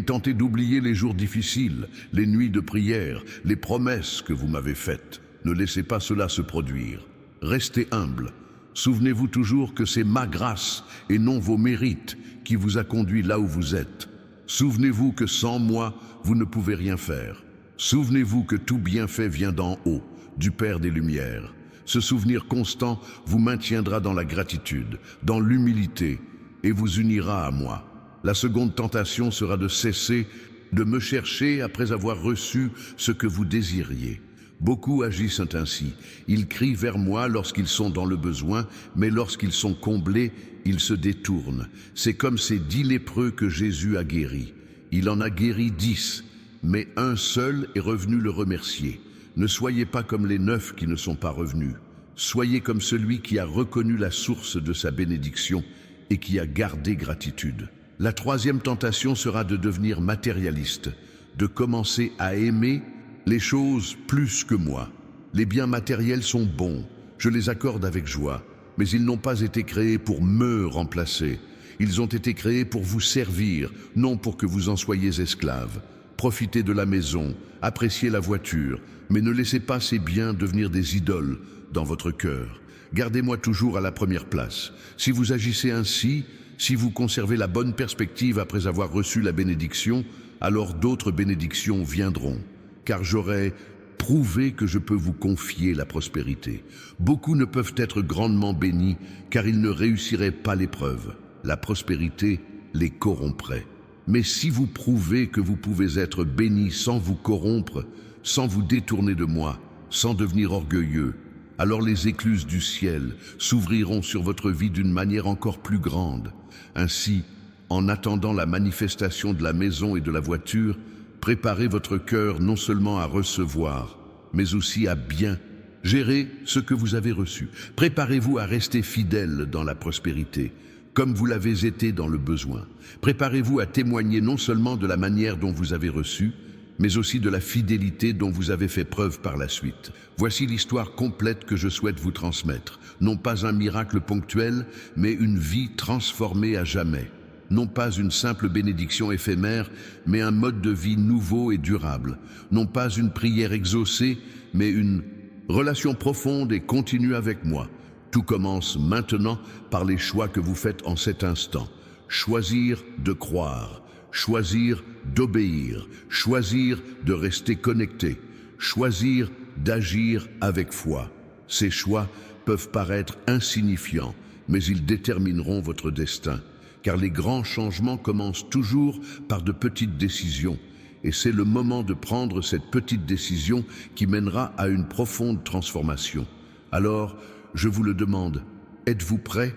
tenté d'oublier les jours difficiles, les nuits de prière, les promesses que vous m'avez faites. Ne laissez pas cela se produire. Restez humble. Souvenez-vous toujours que c'est ma grâce et non vos mérites qui vous a conduit là où vous êtes. Souvenez-vous que sans moi, vous ne pouvez rien faire. Souvenez-vous que tout bienfait vient d'en haut, du Père des Lumières. Ce souvenir constant vous maintiendra dans la gratitude, dans l'humilité et vous unira à moi. La seconde tentation sera de cesser de me chercher après avoir reçu ce que vous désiriez. Beaucoup agissent ainsi. Ils crient vers moi lorsqu'ils sont dans le besoin, mais lorsqu'ils sont comblés, ils se détournent. C'est comme ces 10 lépreux que Jésus a guéris. Il en a guéri 10, mais un seul est revenu le remercier. Ne soyez pas comme les 9 qui ne sont pas revenus. Soyez comme celui qui a reconnu la source de sa bénédiction et qui a gardé gratitude. La troisième tentation sera de devenir matérialiste, de commencer à aimer les choses plus que moi. Les biens matériels sont bons, je les accorde avec joie, mais ils n'ont pas été créés pour me remplacer. Ils ont été créés pour vous servir, non pour que vous en soyez esclaves. Profitez de la maison, appréciez la voiture, mais ne laissez pas ces biens devenir des idoles dans votre cœur. Gardez-moi toujours à la première place. Si vous agissez ainsi, si vous conservez la bonne perspective après avoir reçu la bénédiction, alors d'autres bénédictions viendront, car j'aurai prouvé que je peux vous confier la prospérité. Beaucoup ne peuvent être grandement bénis, car ils ne réussiraient pas l'épreuve. La prospérité les corromprait. Mais si vous prouvez que vous pouvez être bénis sans vous corrompre, sans vous détourner de moi, sans devenir orgueilleux, alors les écluses du ciel s'ouvriront sur votre vie d'une manière encore plus grande. Ainsi, en attendant la manifestation de la maison et de la voiture, préparez votre cœur non seulement à recevoir, mais aussi à bien gérer ce que vous avez reçu. Préparez-vous à rester fidèle dans la prospérité, comme vous l'avez été dans le besoin. Préparez-vous à témoigner non seulement de la manière dont vous avez reçu, mais aussi de la fidélité dont vous avez fait preuve par la suite. Voici l'histoire complète que je souhaite vous transmettre. Non pas un miracle ponctuel, mais une vie transformée à jamais. Non pas une simple bénédiction éphémère, mais un mode de vie nouveau et durable. Non pas une prière exaucée, mais une relation profonde et continue avec moi. Tout commence maintenant par les choix que vous faites en cet instant. Choisir de croire. Choisir d'obéir, choisir de rester connecté, choisir d'agir avec foi. Ces choix peuvent paraître insignifiants, mais ils détermineront votre destin, car les grands changements commencent toujours par de petites décisions, et c'est le moment de prendre cette petite décision qui mènera à une profonde transformation. Alors, je vous le demande, êtes-vous prêts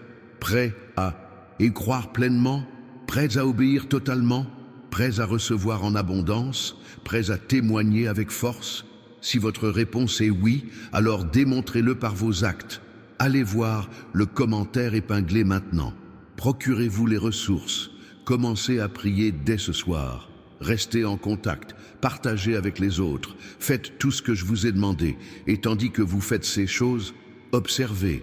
à y croire pleinement? Prêts à obéir totalement, prêts à recevoir en abondance, prêts à témoigner avec force? Si votre réponse est oui, alors démontrez-le par vos actes. Allez voir le commentaire épinglé maintenant. Procurez-vous les ressources. Commencez à prier dès ce soir. Restez en contact, partagez avec les autres. Faites tout ce que je vous ai demandé. Et tandis que vous faites ces choses, observez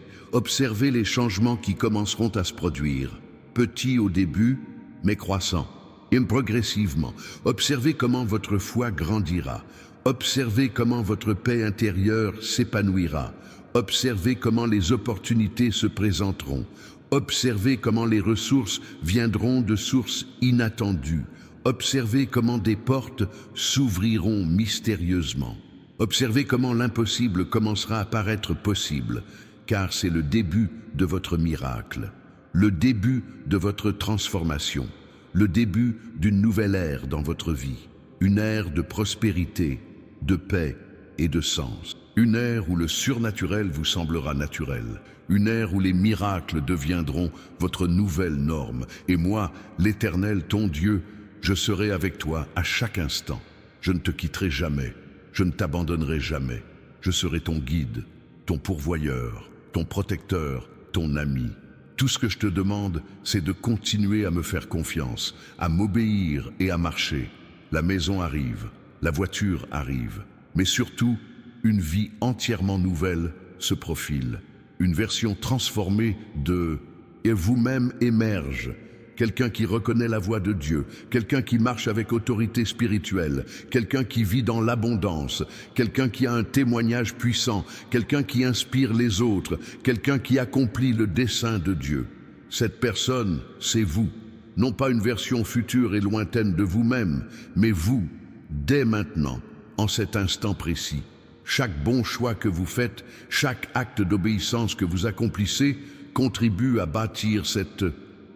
les changements qui commenceront à se produire. petit au début, mais croissant, et progressivement. Observez comment votre foi grandira. Observez comment votre paix intérieure s'épanouira. Observez comment les opportunités se présenteront. Observez comment les ressources viendront de sources inattendues. Observez comment des portes s'ouvriront mystérieusement. Observez comment l'impossible commencera à paraître possible, car c'est le début de votre miracle, le début de votre transformation, le début d'une nouvelle ère dans votre vie, une ère de prospérité, de paix et de sens. Une ère où le surnaturel vous semblera naturel. Une ère où les miracles deviendront votre nouvelle norme. Et moi, l'Éternel, ton Dieu, je serai avec toi à chaque instant. Je ne te quitterai jamais. Je ne t'abandonnerai jamais. Je serai ton guide, ton pourvoyeur, ton protecteur, ton ami. Tout ce que je te demande, c'est de continuer à me faire confiance, à m'obéir et à marcher. La maison arrive, la voiture arrive, mais surtout, une vie entièrement nouvelle se profile. Une version transformée de « et vous-même émerge ». Quelqu'un qui reconnaît la voix de Dieu, quelqu'un qui marche avec autorité spirituelle, quelqu'un qui vit dans l'abondance, quelqu'un qui a un témoignage puissant, quelqu'un qui inspire les autres, quelqu'un qui accomplit le dessein de Dieu. Cette personne, c'est vous. Non pas une version future et lointaine de vous-même, mais vous, dès maintenant, en cet instant précis. Chaque bon choix que vous faites, chaque acte d'obéissance que vous accomplissez, contribue à bâtir cette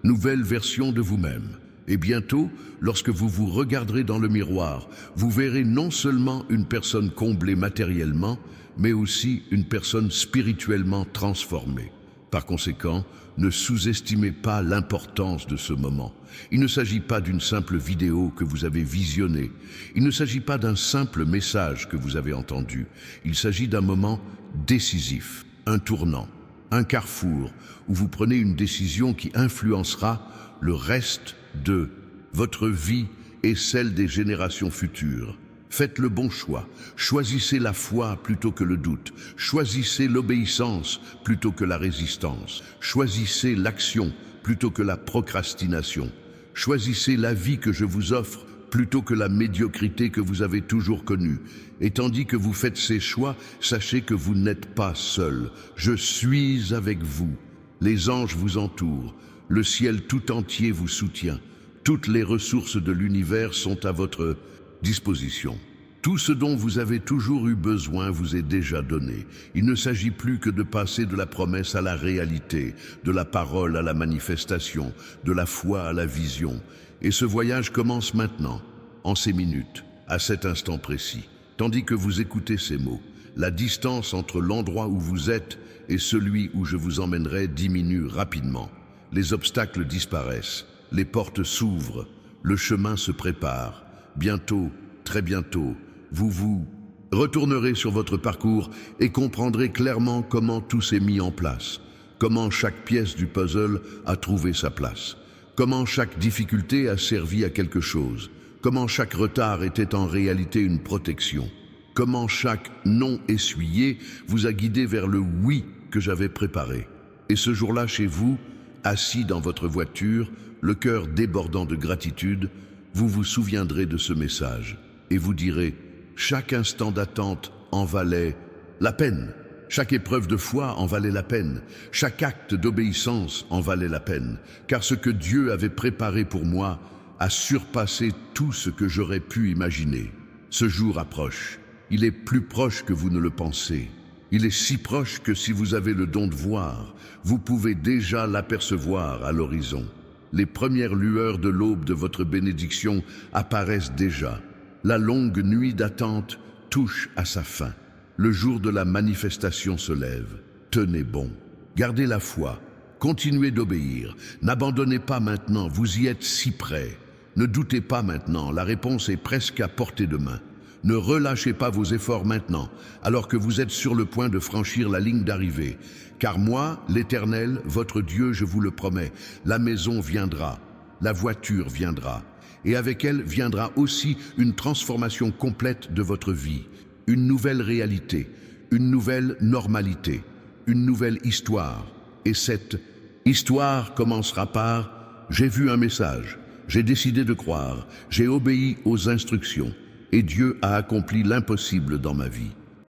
nouvelle version de vous-même. Et bientôt, lorsque vous vous regarderez dans le miroir, vous verrez non seulement une personne comblée matériellement, mais aussi une personne spirituellement transformée. Par conséquent, ne sous-estimez pas l'importance de ce moment. Il ne s'agit pas d'une simple vidéo que vous avez visionnée. Il ne s'agit pas d'un simple message que vous avez entendu. Il s'agit d'un moment décisif, un tournant, un carrefour où vous prenez une décision qui influencera le reste de votre vie et celle des générations futures. Faites le bon choix. Choisissez la foi plutôt que le doute. Choisissez l'obéissance plutôt que la résistance. Choisissez l'action plutôt que la procrastination. Choisissez la vie que je vous offre plutôt que la médiocrité que vous avez toujours connue. Et tandis que vous faites ces choix, sachez que vous n'êtes pas seul. Je suis avec vous. Les anges vous entourent. Le ciel tout entier vous soutient. Toutes les ressources de l'univers sont à votre disposition. Tout ce dont vous avez toujours eu besoin vous est déjà donné. Il ne s'agit plus que de passer de la promesse à la réalité, de la parole à la manifestation, de la foi à la vision. Et ce voyage commence maintenant, en ces minutes, à cet instant précis. Tandis que vous écoutez ces mots, la distance entre l'endroit où vous êtes et celui où je vous emmènerai diminue rapidement. Les obstacles disparaissent, les portes s'ouvrent, le chemin se prépare. Bientôt, très bientôt, vous retournerez sur votre parcours et comprendrez clairement comment tout s'est mis en place, comment chaque pièce du puzzle a trouvé sa place, comment chaque difficulté a servi à quelque chose, comment chaque retard était en réalité une protection, comment chaque non essuyé vous a guidé vers le oui que j'avais préparé. Et ce jour-là, chez vous, assis dans votre voiture, le cœur débordant de gratitude, vous vous souviendrez de ce message et vous direz « Chaque instant d'attente en valait la peine. Chaque épreuve de foi en valait la peine. Chaque acte d'obéissance en valait la peine. Car ce que Dieu avait préparé pour moi a surpassé tout ce que j'aurais pu imaginer. Ce jour approche. Il est plus proche que vous ne le pensez. Il est si proche que si vous avez le don de voir, vous pouvez déjà l'apercevoir à l'horizon. Les premières lueurs de l'aube de votre bénédiction apparaissent déjà. La longue nuit d'attente touche à sa fin. Le jour de la manifestation se lève. Tenez bon. Gardez la foi. Continuez d'obéir. N'abandonnez pas maintenant, vous y êtes si près. Ne doutez pas maintenant, la réponse est presque à portée de main. Ne relâchez pas vos efforts maintenant, alors que vous êtes sur le point de franchir la ligne d'arrivée. Car moi, l'Éternel, votre Dieu, je vous le promets, la maison viendra, la voiture viendra, et avec elle viendra aussi une transformation complète de votre vie, une nouvelle réalité, une nouvelle normalité, une nouvelle histoire. Et cette histoire commencera par J'ai vu un message, j'ai décidé de croire, j'ai obéi aux instructions, et Dieu a accompli l'impossible dans ma vie.